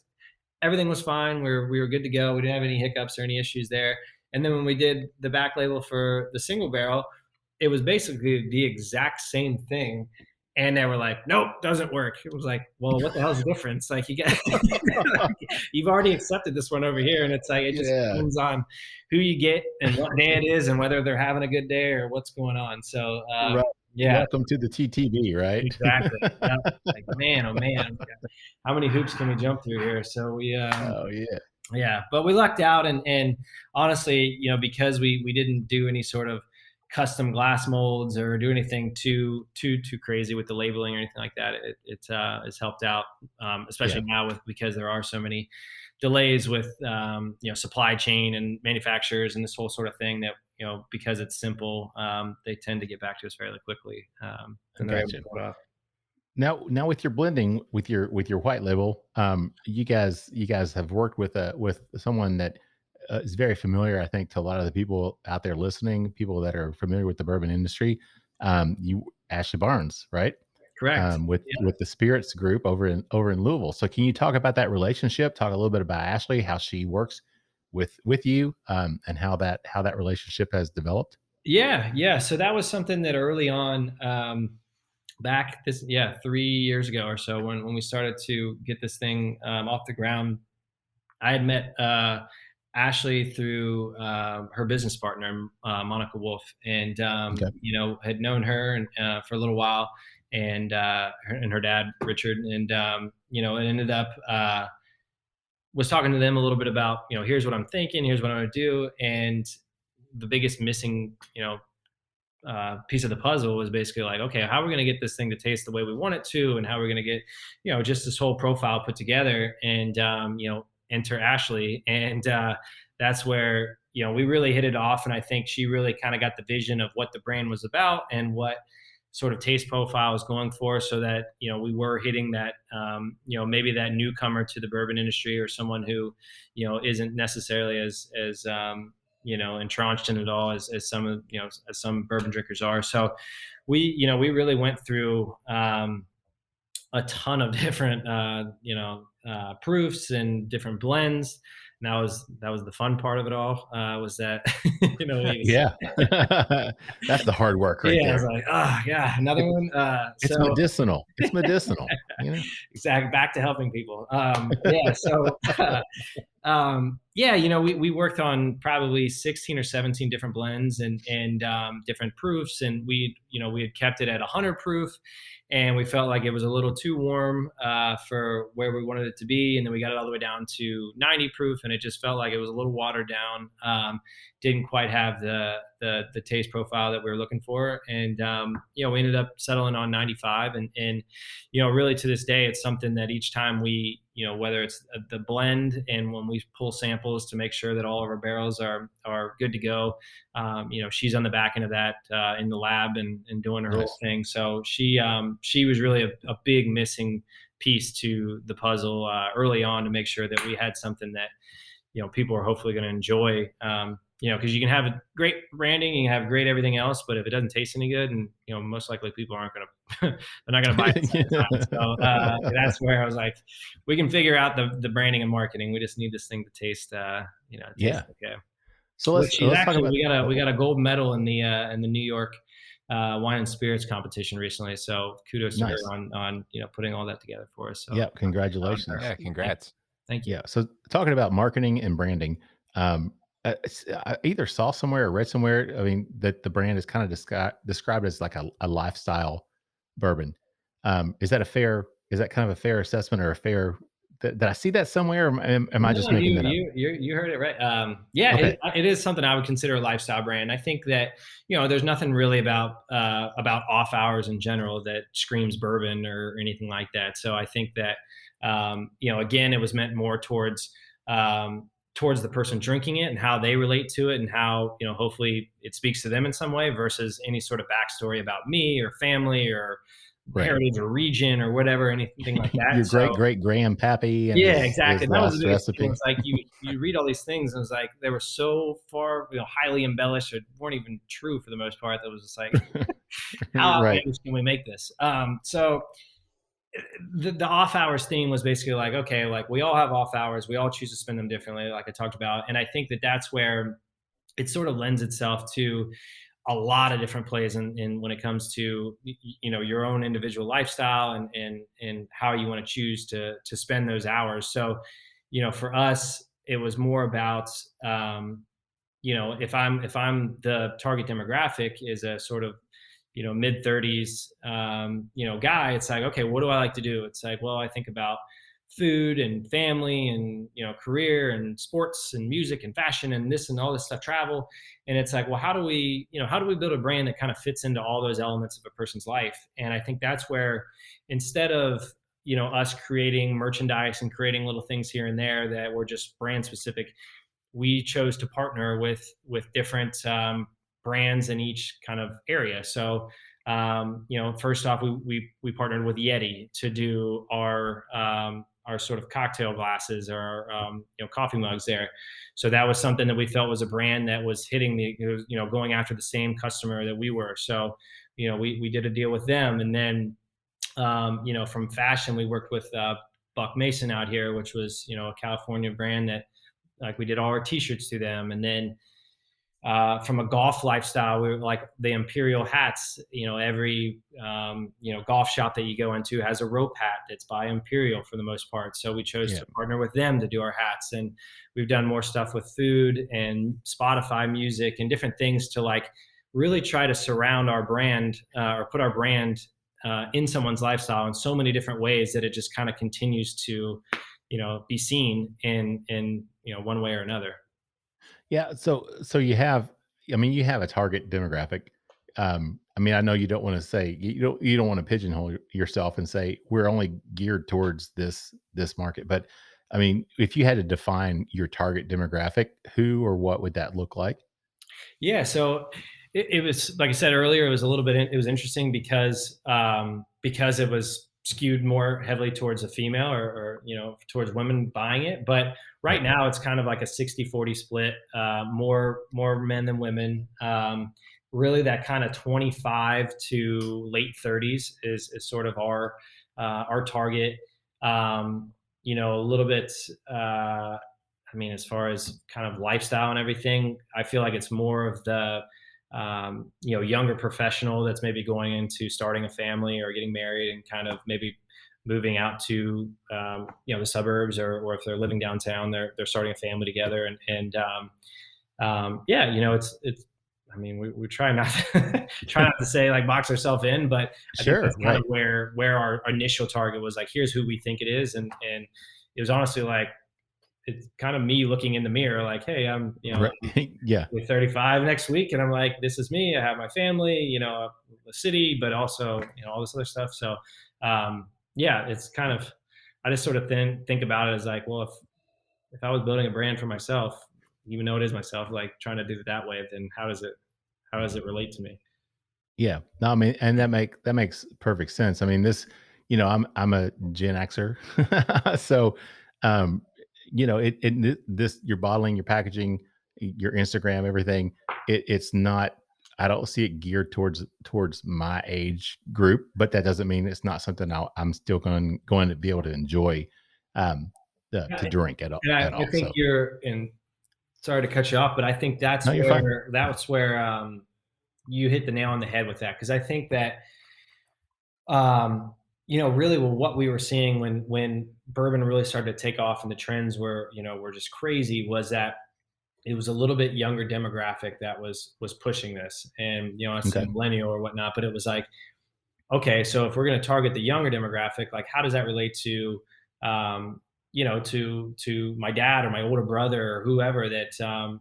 everything was fine. We were good to go. We didn't have any hiccups or any issues there. And then when we did the back label for the single barrel, it was basically the exact same thing. And they were like, "Nope, doesn't work." It was like, well, what the hell's the difference? Like, you've already accepted this one over here. And it's like, it just depends on who you get and what day it is and whether they're having a good day or what's going on. So, yeah. Welcome to the TTB, right? Exactly. Yeah. Like, man, oh man, how many hoops can we jump through here? So we, yeah, but we lucked out. And honestly, because we didn't do any sort of custom glass molds or do anything too crazy with the labeling or anything like that, it has helped out, especially now because there are so many delays with supply chain and manufacturers and this whole sort of thing, that because it's simple, they tend to get back to us fairly quickly. Now with your blending with your white label, you guys have worked with someone that is very familiar, I think, to a lot of the people out there listening, people that are familiar with the bourbon industry. Ashley Barnes, right? Correct. With the Spirits group over in Louisville. So can you talk about that relationship? Talk a little bit about Ashley, how she works with you, and how that relationship has developed. Yeah. So that was something that early on, back 3 years ago or so, when we started to get this thing off the ground, I had met Ashley through her business partner, Monica Wolf, and had known her for a little while, and her dad Richard, and it ended up was talking to them a little bit about, here's what I'm thinking, here's what I'm going to do, and the biggest missing piece of the puzzle was basically like, okay, how are we going to get this thing to taste the way we want it to, and how are we going to get just this whole profile put together, and enter Ashley. And that's where we really hit it off, and I think she really kind of got the vision of what the brand was about and what sort of taste profile I was going for, so that, we were hitting that, maybe that newcomer to the bourbon industry, or someone who, isn't necessarily as entrenched in it all as some of, as some bourbon drinkers are. So we really went through a ton of different, proofs and different blends. And that was the fun part of it all, was that, Yeah. That's the hard work right I was there. like, oh yeah, another one. It's So medicinal. It's medicinal. exactly, back to helping people. So we worked on probably 16 or 17 different blends and different proofs, and we had kept it at 100 proof, and we felt like it was a little too warm for where we wanted it to be, and then we got it all the way down to 90 proof, and it just felt like it was a little watered down. Didn't quite have the taste profile that we were looking for, and we ended up settling on 95, and really to this day, it's something that each time we, whether it's the blend and when we pull samples to make sure that all of our barrels are good to go, she's on the back end of that in the lab and doing her whole thing. So she was really a big missing piece to the puzzle early on, to make sure that we had something that people are hopefully going to enjoy. Because you can have a great branding, you can have great everything else, but if it doesn't taste any good, and most likely people aren't going to, they're not going to buy it. So that's where I was like, we can figure out the branding and marketing. We just need this thing to taste, okay. So let's talk about. We got a gold medal in the New York wine and spirits competition recently. So kudos to her on putting all that together for us. So, yeah, congratulations. Yeah, congrats. Thank you. Yeah. So talking about marketing and branding, I either saw somewhere or read somewhere, that the brand is kind of described as like a lifestyle bourbon. Is that kind of a fair assessment, or a fair, did I see that somewhere? Or am I just making that up? You heard it right. Okay. It is something I would consider a lifestyle brand. I think that, there's nothing really about off hours in general that screams bourbon or anything like that. So I think that, again, it was meant more towards the person drinking it and how they relate to it, and how, hopefully it speaks to them in some way, versus any sort of backstory about me or family or heritage or region or whatever, anything like that. Your great grandpappy. And exactly. His that was the biggest recipe. thing. It's like you read all these things, and it's like they were so far, highly embellished, or weren't even true for the most part. That was just like, how outlandish can we make this? So the off hours theme was basically like, okay, like we all have off hours, we all choose to spend them differently, like I talked about. And I think that that's where it sort of lends itself to a lot of different plays in when it comes to, your own individual lifestyle and how you want to choose to spend those hours. So, for us, it was more about, if I'm the target demographic is a sort of, mid 30s, guy, it's like, okay, what do I like to do? It's like, well, I think about food and family and, career and sports and music and fashion and this and all this stuff, travel. And it's like, well, how do we build a brand that kind of fits into all those elements of a person's life? And I think that's where, instead of, us creating merchandise and creating little things here and there that were just brand specific, we chose to partner with different, brands in each kind of area. So, first off, we partnered with Yeti to do our sort of cocktail glasses, or coffee mugs there. So that was something that we felt was a brand that was hitting going after the same customer that we were. So, we did a deal with them. And then, from fashion, we worked with Buck Mason out here, which was, a California brand that, like, we did all our t-shirts through them. And then, from a golf lifestyle, we were like the Imperial hats, every, golf shop that you go into has a rope hat that's by Imperial for the most part. So we chose to partner with them to do our hats. And we've done more stuff with food and Spotify music and different things to like really try to surround our brand, or put our brand in someone's lifestyle in so many different ways that it just kind of continues to, be seen in one way or another. Yeah. So you have a target demographic. I know you don't want to say, you don't want to pigeonhole yourself and say we're only geared towards this market. But if you had to define your target demographic, who or what would that look like? Yeah. So it was, like I said earlier, it was a little bit, it was interesting because it was skewed more heavily towards a female or towards women buying it. But right now it's kind of like a 60-40 split, more men than women. Really that kind of 25 to late 30s is sort of our target. A little bit, as far as kind of lifestyle and everything, I feel like it's more of the, younger professional that's maybe going into starting a family or getting married and kind of maybe moving out to, the suburbs, or if they're living downtown, they're starting a family together. We try not to say like box ourselves in, but I think that's kind of where our initial target was, like, here's who we think it is. And it was honestly like, it's kind of me looking in the mirror, like, hey, I'm, yeah, we're 35 next week. And I'm like, this is me. I have my family, the city, but also, all this other stuff. So, it's kind of, I just sort of think about it as like, well, if I was building a brand for myself, even though it is myself, like trying to do it that way, then how does it relate to me? Yeah, no, and that makes perfect sense. This, I'm a Gen Xer, so, this, your bottling, your packaging, your Instagram, everything, it's not, I don't see it geared towards my age group, but that doesn't mean it's not something I'm still going to be able to enjoy, to drink at all. I think sorry to cut you off, but I think that's where you hit the nail on the head with that. Because I think that, really what we were seeing when bourbon really started to take off and the trends were just crazy, was that it was a little bit younger demographic that was pushing this. And, I said millennial or whatnot, but it was like, okay, so if we're going to target the younger demographic, like how does that relate to, to my dad or my older brother or whoever that,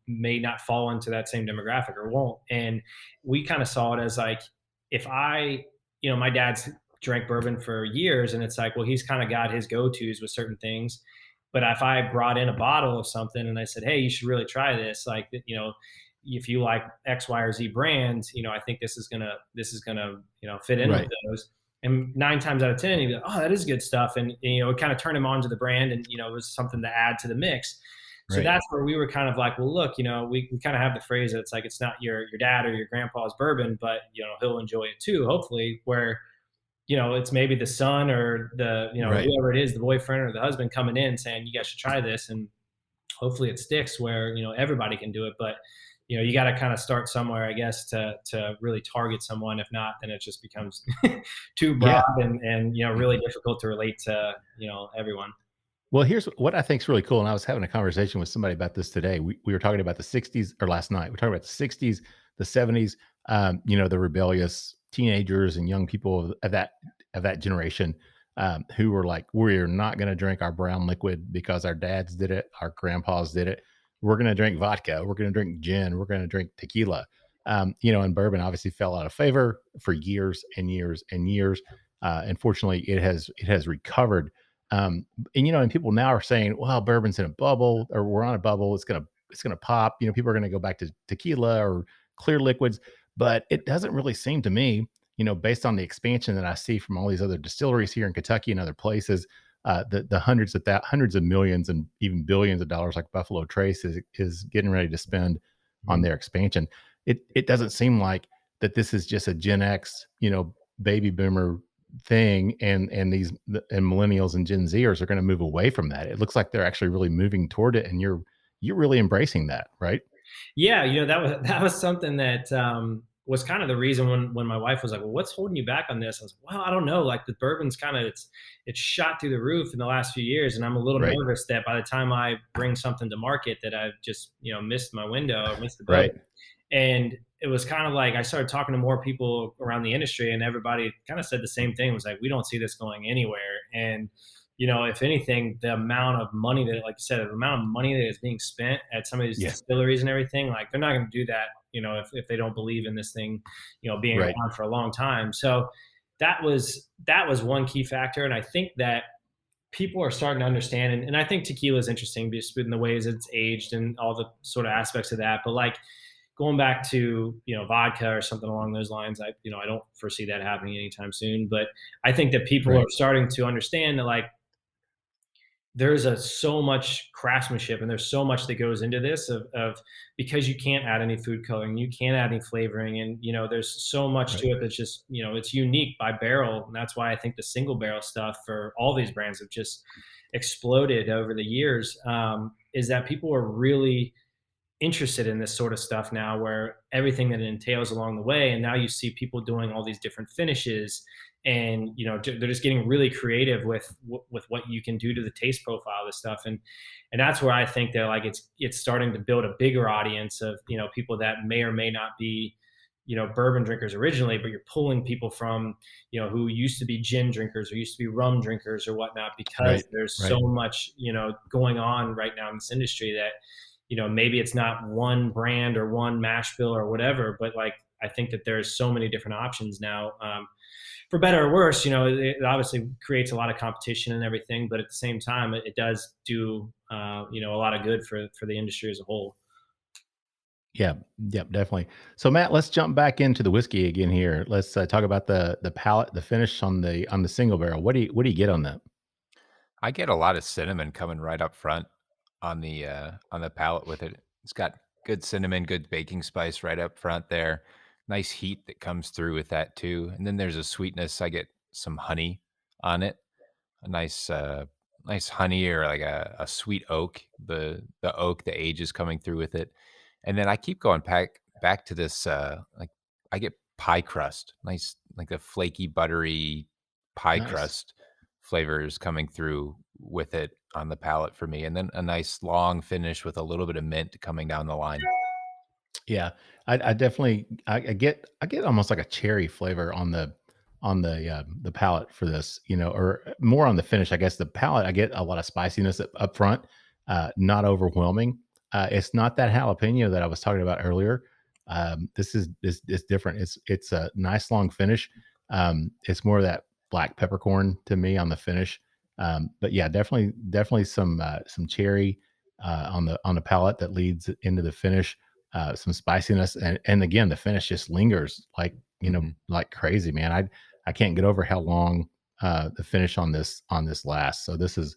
may not fall into that same demographic or won't. And we kind of saw it as like, if my dad's drank bourbon for years, and it's like, well, he's kind of got his go-tos with certain things. But if I brought in a bottle of something and I said, hey, you should really try this, like, if you like X, Y, or Z brands, I think this is gonna, fit in with those. And 9 times out of 10, you'd be like, oh, that is good stuff. And it kind of turned him on to the brand, and, it was something to add to the mix. So that's where we were kind of like, well, look, we kind of have the phrase that it's like, it's not your dad or your grandpa's bourbon, but, he'll enjoy it too, hopefully, where, it's maybe the son or the, whoever it is, the boyfriend or the husband coming in saying, you guys should try this. And hopefully it sticks where, everybody can do it. But, you got to kind of start somewhere, I guess, to really target someone. If not, then it just becomes too broad and, really difficult to relate to, everyone. Well, here's what I think is really cool. And I was having a conversation with somebody about this today. We were talking about the 60s, or last night. We're talking about the 60s, the 70s, the rebellious teenagers and young people of that generation, who were like, we're not going to drink our brown liquid because our dads did it, our grandpas did it. We're going to drink vodka. We're going to drink gin. We're going to drink tequila. And bourbon obviously fell out of favor for years and years and years. Unfortunately, it has recovered. And people now are saying, well, bourbon's in a bubble, or we're on a bubble. It's going to pop. People are going to go back to tequila or clear liquids. But it doesn't really seem to me, based on the expansion that I see from all these other distilleries here in Kentucky and other places, the hundreds of millions and even billions of dollars, like Buffalo Trace is getting ready to spend on their expansion. It doesn't seem like that this is just a Gen X, baby boomer thing, and millennials and Gen Zers are going to move away from that. It looks like they're actually really moving toward it, and you're really embracing that, right? Yeah, that was something that was kind of the reason when my wife was like, well, what's holding you back on this? I was like, well, I don't know. Like, the bourbon's kind of, it's shot through the roof in the last few years. And I'm a little nervous that by the time I bring something to market that I've just, missed my window, or missed the boat. Right. And it was kind of like, I started talking to more people around the industry, and everybody kind of said the same thing. It was like, we don't see this going anywhere. And, if anything, the amount of money that, like you said, the amount of money that is being spent at some of these distilleries and everything, like, they're not going to do that, if they don't believe in this thing, being around for a long time. So that was one key factor. And I think that people are starting to understand, and I think tequila is interesting just in the ways it's aged and all the sort of aspects of that. But like, going back to, vodka or something along those lines, I don't foresee that happening anytime soon. But I think that people are starting to understand that, like, there's so much craftsmanship and there's so much that goes into this of because you can't add any food coloring, you can't add any flavoring, and there's so much to it that's just it's unique by barrel. And that's why I think the single barrel stuff for all these brands have just exploded over the years, is that people are really interested in this sort of stuff now, where everything that it entails along the way. And now you see people doing all these different finishes, and they're just getting really creative with what you can do to the taste profile of this stuff. And that's where I think that, like, it's starting to build a bigger audience of people that may or may not be bourbon drinkers originally, but you're pulling people from who used to be gin drinkers or used to be rum drinkers or whatnot, because there's so much going on right now in this industry that maybe it's not one brand or one mash bill or whatever, but like, I think that there's so many different options now, for better or worse. It obviously creates a lot of competition and everything, but at the same time, it does do, a lot of good for the industry as a whole. Yeah, yep, definitely. So Matt, let's jump back into the whiskey again here. Let's talk about the palate, the finish on the single barrel. What do you get on that? I get a lot of cinnamon coming right up front on the palate with it. It's got good cinnamon, good baking spice right up front there. Nice heat that comes through with that too. And then there's a sweetness. I get some honey on it. A nice honey, or like a sweet oak. The oak, the age is coming through with it. And then I keep going back to this, like, I get pie crust. Nice, like the flaky, buttery pie crust flavors coming through with it on the palate for me. And then a nice long finish with a little bit of mint coming down the line. Yeah, I definitely I get almost like a cherry flavor on the palate for this, or more on the finish. I guess the palate, I get a lot of spiciness up front, not overwhelming. It's not that jalapeno that I was talking about earlier. This is different. It's a nice long finish. It's more of that black peppercorn to me on the finish. But yeah, definitely some cherry on the palate that leads into the finish. Some spiciness, and again, the finish just lingers like like crazy, man. I can't get over how long the finish on this lasts. So this is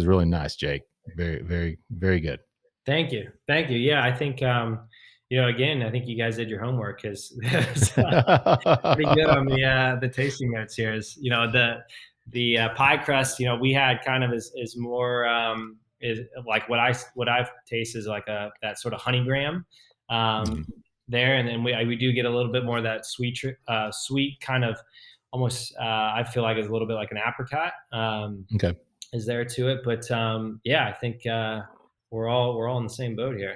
really nice, Jake. Very, very, very good. Thank you. Yeah, I think again, I think you guys did your homework, because pretty good on the tasting notes here. Is the pie crust we had kind of is more is like what I've tasted is like that sort of honey graham there, and then we do get a little bit more of that sweet kind of almost I feel like it's a little bit like an apricot okay is there to it, but yeah, I think we're all in the same boat here.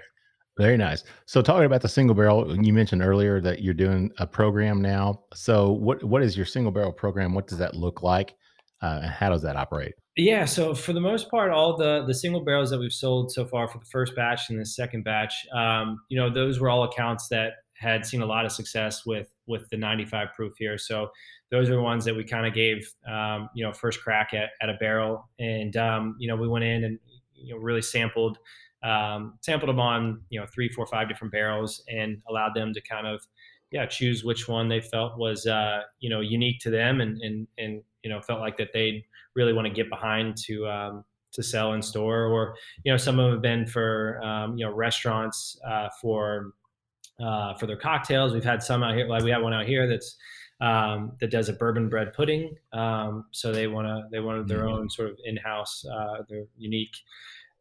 Very nice. So talking about the single barrel, you mentioned earlier that you're doing a program now. So what is your single barrel program? What does that look like? And how does that operate? Yeah, so for the most part, all the single barrels that we've sold so far for the first batch and the second batch, those were all accounts that had seen a lot of success with the 95 proof here. So those are ones that we kind of gave, first crack at a barrel. And, we went in and, really sampled them on, 3, 4, 5 different barrels, and allowed them to kind of, choose which one they felt was, unique to them, and felt like that they'd really want to get behind to sell in store. Or, some of them have been for, restaurants for their cocktails. We've had some out here, like we have one out here that does a bourbon bread pudding. So they wanted their own sort of in-house, their unique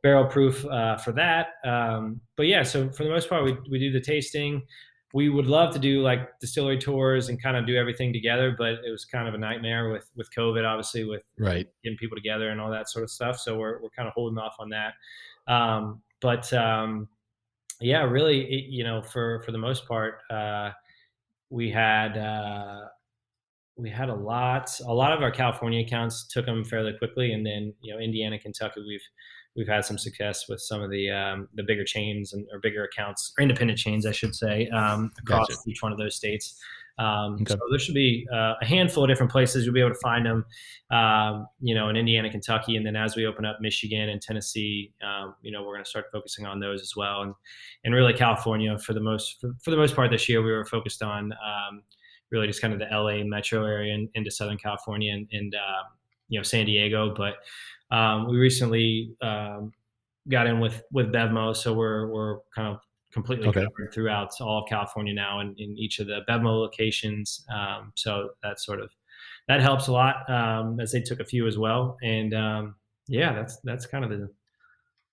barrel proof for that. But yeah, so for the most part, we do the tasting. We would love to do like distillery tours and kind of do everything together, but it was kind of a nightmare with COVID, obviously, with getting people together and all that sort of stuff. So we're kind of holding off on that. Yeah, really, for the most part, we had a lot of our California accounts took them fairly quickly, and then Indiana, Kentucky, we've had some success with some of the bigger chains or bigger accounts, or independent chains, I should say, across each one of those states. So there should be a handful of different places you'll be able to find them, in Indiana, Kentucky. And then as we open up Michigan and Tennessee, we're going to start focusing on those as well. And really California for the most part this year, we were focused on really just kind of the LA metro area and into Southern California and San Diego. But we recently got in with Bevmo, so we're kind of completely covered throughout all of California now in each of the Bevmo locations. So that helps a lot, as they took a few as well. And that's kind of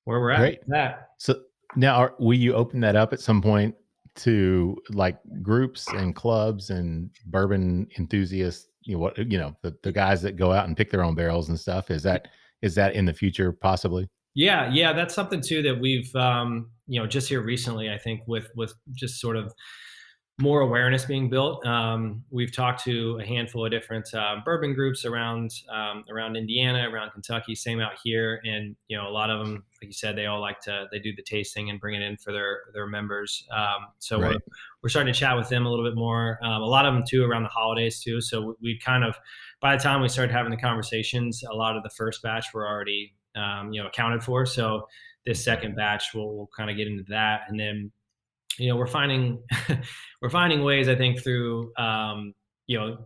where we're at. Great. With that. So now, will you open that up at some point to like groups and clubs and bourbon enthusiasts? The guys that go out and pick their own barrels and stuff. Is that in the future possibly? Yeah, that's something too that we've just here recently, I think with just sort of more awareness being built. We've talked to a handful of different bourbon groups around Indiana, around Kentucky, same out here, and a lot of them, like you said, they all they do the tasting and bring it in for their members. So right. we're starting to chat with them a little bit more. A lot of them too around the holidays too. So we kind of, by the time we started having the conversations, a lot of the first batch were already accounted for. So this second batch we'll kind of get into that, and then we're finding ways, I think, through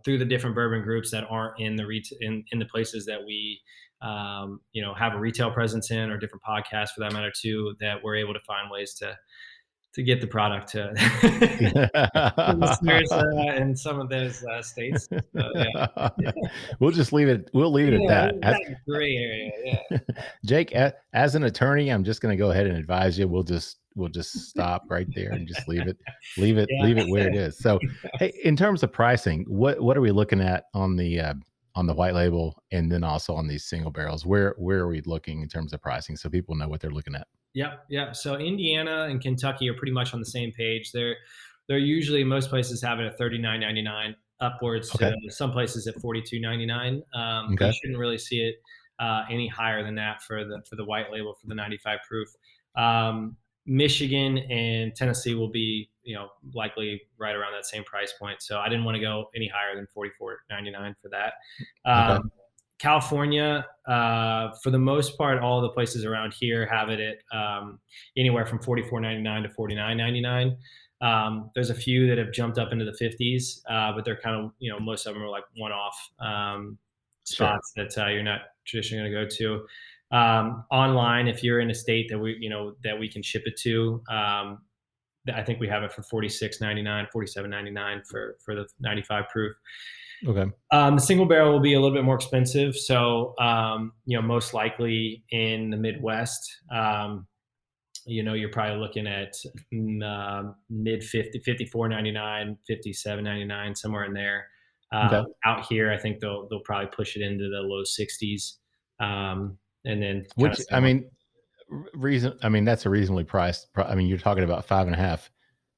through the different bourbon groups that aren't in the in the places that we have a retail presence in, or different podcasts for that matter too, that we're able to find ways to get the product to listeners in some of those states. So, We'll just leave it. We'll leave it at that. That's a gray area. Yeah. Jake, as an attorney, I'm just going to go ahead and advise you. We'll just stop right there and just leave it where it is. So, hey, in terms of pricing, what are we looking at on the white label, and then also on these single barrels? Where are we looking in terms of pricing, so people know what they're looking at? Yeah. So Indiana and Kentucky are pretty much on the same page. They're usually, most places have it at $39.99 upwards to some places at $42.99. You shouldn't really see it any higher than that for the white label for the 95 proof. Michigan and Tennessee will be likely right around that same price point. So I didn't want to go any higher than $44.99 for that. California, for the most part, all the places around here have it at anywhere from $44.99 to $49.99. There's a few that have jumped up into the 50s, but they're kind of, most of them are like one-off spots that you're not traditionally going to go to. Online, if you're in a state that we can ship it to, I think we have it for $46.99, $47.99 for the 95 proof. Okay. The single barrel will be a little bit more expensive. So, most likely in the Midwest, you're probably looking at mid 50, $54.99, $57.99, somewhere in there. Out here, I think they'll probably push it into the low 60s. And then, that's a reasonably priced. You're talking about 5.5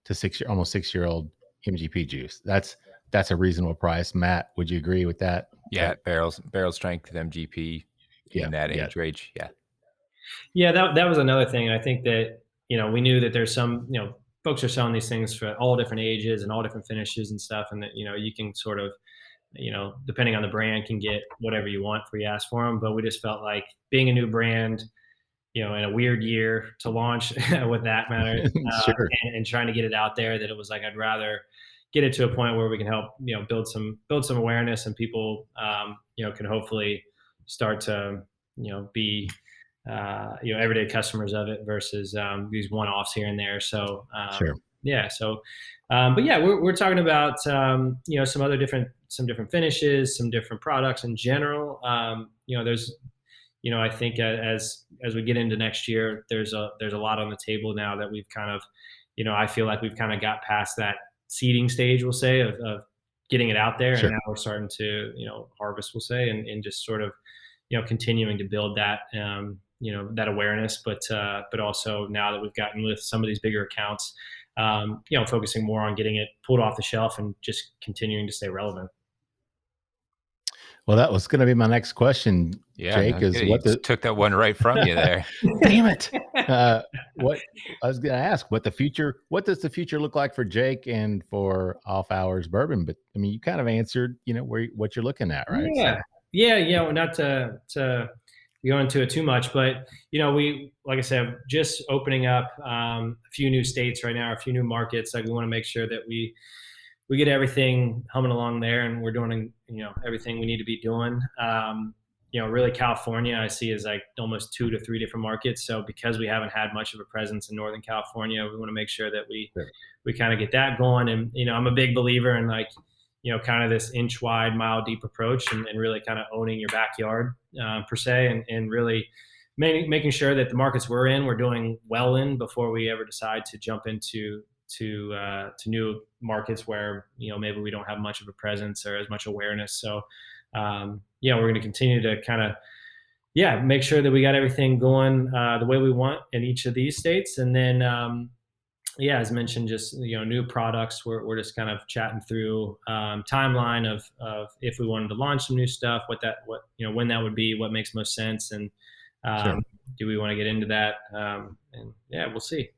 to 6 year, almost 6 year old MGP juice. That's a reasonable price. Matt, would you agree with that? Yeah, barrel strength MGP in that age range. Yeah, that was another thing. I think that we knew that there's some folks are selling these things for all different ages and all different finishes and stuff, and that you can sort of depending on the brand, can get whatever you want for you ask for them. But we just felt like, being a new brand, in a weird year to launch with that matter, sure. and trying to get it out there, that it was like, I'd rather get it to a point where we can help, build some awareness, and people, can hopefully start to, be, everyday customers of it versus these one-offs here and there. So, sure. Yeah. So, but yeah, we're talking about, some different finishes, some different products in general. There's, I think as we get into next year, there's a lot on the table now that we've kind of, I feel like we've kind of got past that seeding stage, we'll say, of getting it out there. Sure. And now we're starting to, harvest, we'll say, and just sort of, continuing to build that, that awareness, but also now that we've gotten with some of these bigger accounts, focusing more on getting it pulled off the shelf and just continuing to stay relevant. Well, that was going to be my next question, Yeah, Jake, no is kidding. what You just the took that one right from you there. damn it. What I was going to ask, what does the future look like for Jake and for Off Hours Bourbon? But I mean, you kind of answered, what you're looking at, right? Yeah. So, Yeah. Well, not to go into it too much, but we, like I said, just opening up a few new states right now, a few new markets. Like we want to make sure that we get everything humming along there, and we're doing everything we need to be doing. Really California I see as like almost 2 to 3 different markets. So because we haven't had much of a presence in Northern California, we want to make sure that we kind of get that going. And I'm a big believer in like kind of this inch wide, mile deep approach, and really kind of owning your backyard per se, and really making sure that the markets we're in, we're doing well in before we ever decide to jump into new markets where maybe we don't have much of a presence or as much awareness. So we're going to continue to kind of make sure that we got everything going the way we want in each of these states. And then as mentioned, just new products. We're just kind of chatting through timeline of if we wanted to launch some new stuff, when that would be, what makes most sense, and Sure. do we want to get into that? And we'll see.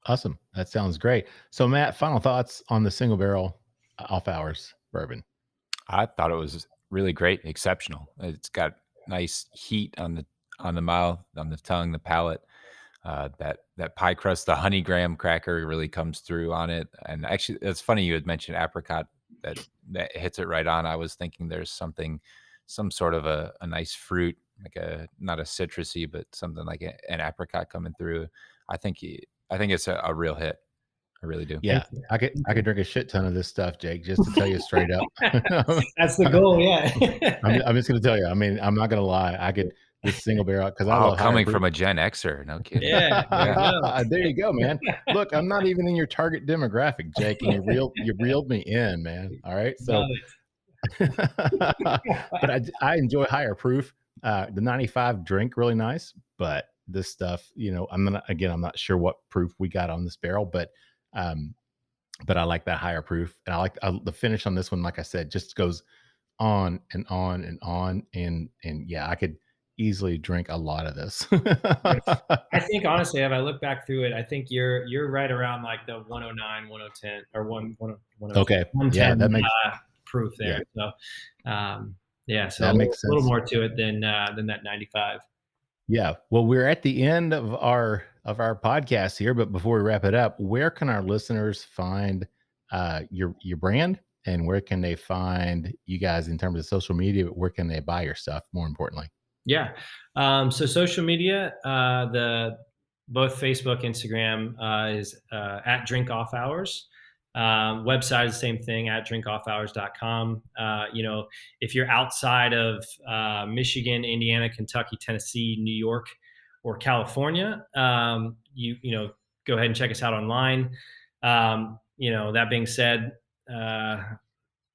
Awesome. That sounds great. So, Matt, final thoughts on the single barrel Off Hours Bourbon? I thought it was really great, exceptional. It's got nice heat on the mouth, on the tongue, the palate. That pie crust, the honey graham cracker really comes through on it. And actually, it's funny you had mentioned apricot. That hits it right on. I was thinking there's some sort of a nice fruit, like not a citrusy, but something like an apricot coming through. I think it's a real hit. I really do. Yeah, I could drink a shit ton of this stuff, Jake, just to tell you straight up. That's the goal. Yeah. I'm just going to tell you. I mean, I'm not going to lie. I could this single barrel because I love coming from a Gen Xer. No kidding. Yeah. There you go, man. Look, I'm not even in your target demographic, Jake, and you reeled me in, man. All right, so. But I enjoy higher proof. The 95 drink really nice, but this stuff, I'm not sure what proof we got on this barrel, but I like that higher proof, and I like the finish on this one. Like I said, just goes on and on and on, and yeah, I could easily drink a lot of this. I think honestly, if I look back through it, I think you're right around like the 109, 110, or 110. Okay, yeah, that makes proof there. Yeah. So that makes a little sense. more to it than that 95. Yeah. Well, we're at the end of our podcast here, but before we wrap it up, where can our listeners find your brand, and where can they find you guys in terms of social media? Where can they buy your stuff, more importantly? Yeah. So social media, both Facebook, Instagram is at Drink Off Hours. Website is the same thing, at drinkoffhours.com. If you're outside of Michigan, Indiana, Kentucky, Tennessee, New York, or California, you go ahead and check us out online. That being said,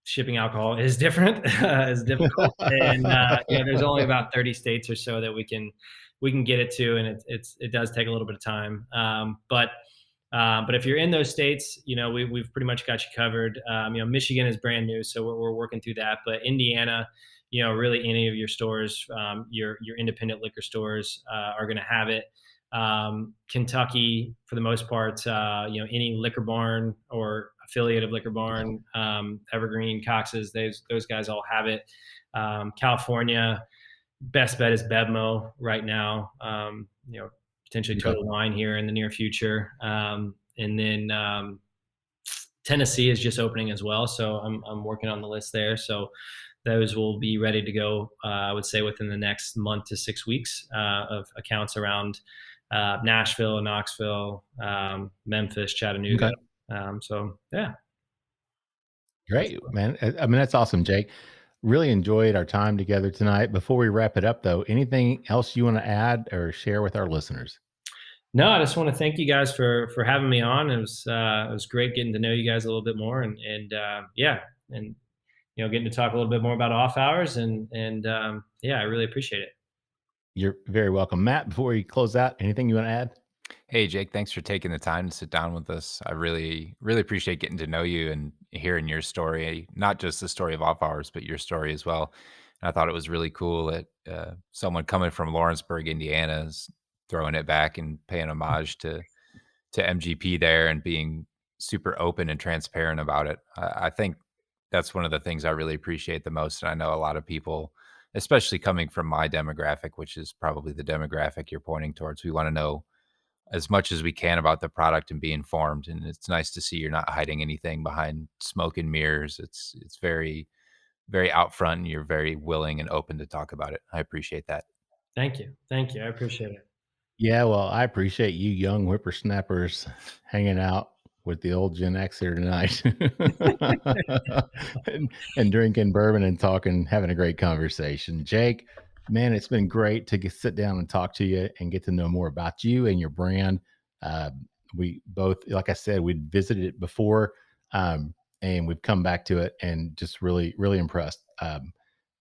shipping alcohol is different, is difficult, and there's only about 30 states or so that we can get it to, and it does take a little bit of time. But if you're in those states, we've pretty much got you covered. Michigan is brand new, so we're working through that. But Indiana, really any of your stores, your independent liquor stores are going to have it. Kentucky, for the most part, any liquor barn or affiliate of Liquor Barn, Evergreen, Cox's, those guys all have it. California, best bet is Bevmo right now. Potentially Total Wine here in the near future. And then Tennessee is just opening as well. So I'm working on the list there. So those will be ready to go, I would say, within the next month to 6 weeks of accounts around Nashville, Knoxville, Memphis, Chattanooga. Okay. Great, man. I mean, that's awesome, Jake. Really enjoyed our time together tonight. Before we wrap it up, though, anything else you want to add or share with our listeners? No, I just want to thank you guys for having me on. It was great getting to know you guys a little bit more, and getting to talk a little bit more about Off Hours, and I really appreciate it. You're very welcome, Matt. Before we close out, anything you want to add? Hey, Jake, thanks for taking the time to sit down with us. I really, really appreciate getting to know you and hearing your story, not just the story of Off Hours, but your story as well. And I thought it was really cool that someone coming from Lawrenceburg, Indiana, is throwing it back and paying homage to MGP there and being super open and transparent about it. I think that's one of the things I really appreciate the most. And I know a lot of people, especially coming from my demographic, which is probably the demographic you're pointing towards, we want to know as much as we can about the product and be informed. And it's nice to see you're not hiding anything behind smoke and mirrors. It's very, very out front, and you're very willing and open to talk about it. I appreciate that. Thank you. Thank you. I appreciate it. Yeah, well, I appreciate you young whippersnappers hanging out with the old Gen X here tonight and drinking bourbon and talking, having a great conversation. Jake, man, it's been great to sit down and talk to you and get to know more about you and your brand. We both, like I said, we'd visited it before, and we've come back to it and just really, really impressed.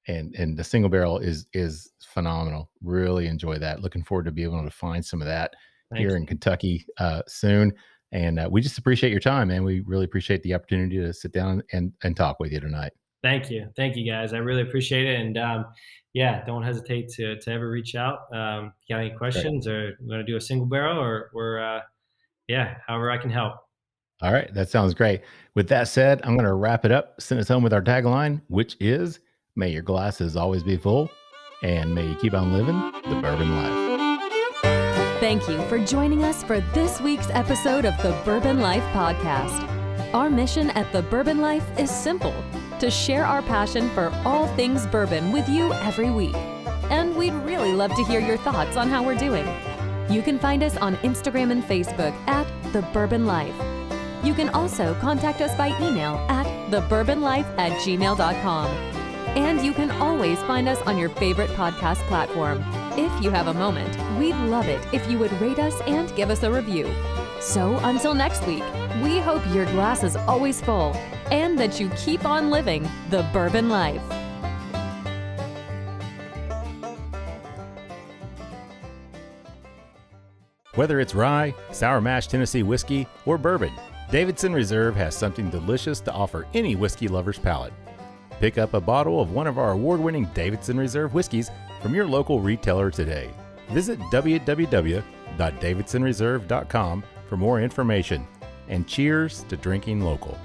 And the single barrel is phenomenal. Really enjoy that. Looking forward to be able to find some of that here in Kentucky soon. And we just appreciate your time, man. We really appreciate the opportunity to sit down and talk with you tonight. Thank you. Thank you, guys. I really appreciate it. And yeah, don't hesitate to ever reach out. If you got any questions, or you want to do a single barrel, or however I can help. All right. That sounds great. With that said, I'm going to wrap it up. Send us home with our tagline, which is, may your glasses always be full, and may you keep on living the bourbon life. Thank you for joining us for this week's episode of the Bourbon Life Podcast. Our mission at the Bourbon Life is simple: to share our passion for all things bourbon with you every week. And we'd really love to hear your thoughts on how we're doing. You can find us on Instagram and Facebook at The Bourbon Life. You can also contact us by email at thebourbonlife@gmail.com. And you can always find us on your favorite podcast platform. If you have a moment, we'd love it if you would rate us and give us a review. So until next week, we hope your glass is always full and that you keep on living the bourbon life. Whether it's rye, sour mash Tennessee whiskey, or bourbon, Davidson Reserve has something delicious to offer any whiskey lover's palate. Pick up a bottle of one of our award-winning Davidson Reserve whiskeys from your local retailer today. Visit www.davidsonreserve.com for more information. And cheers to drinking local.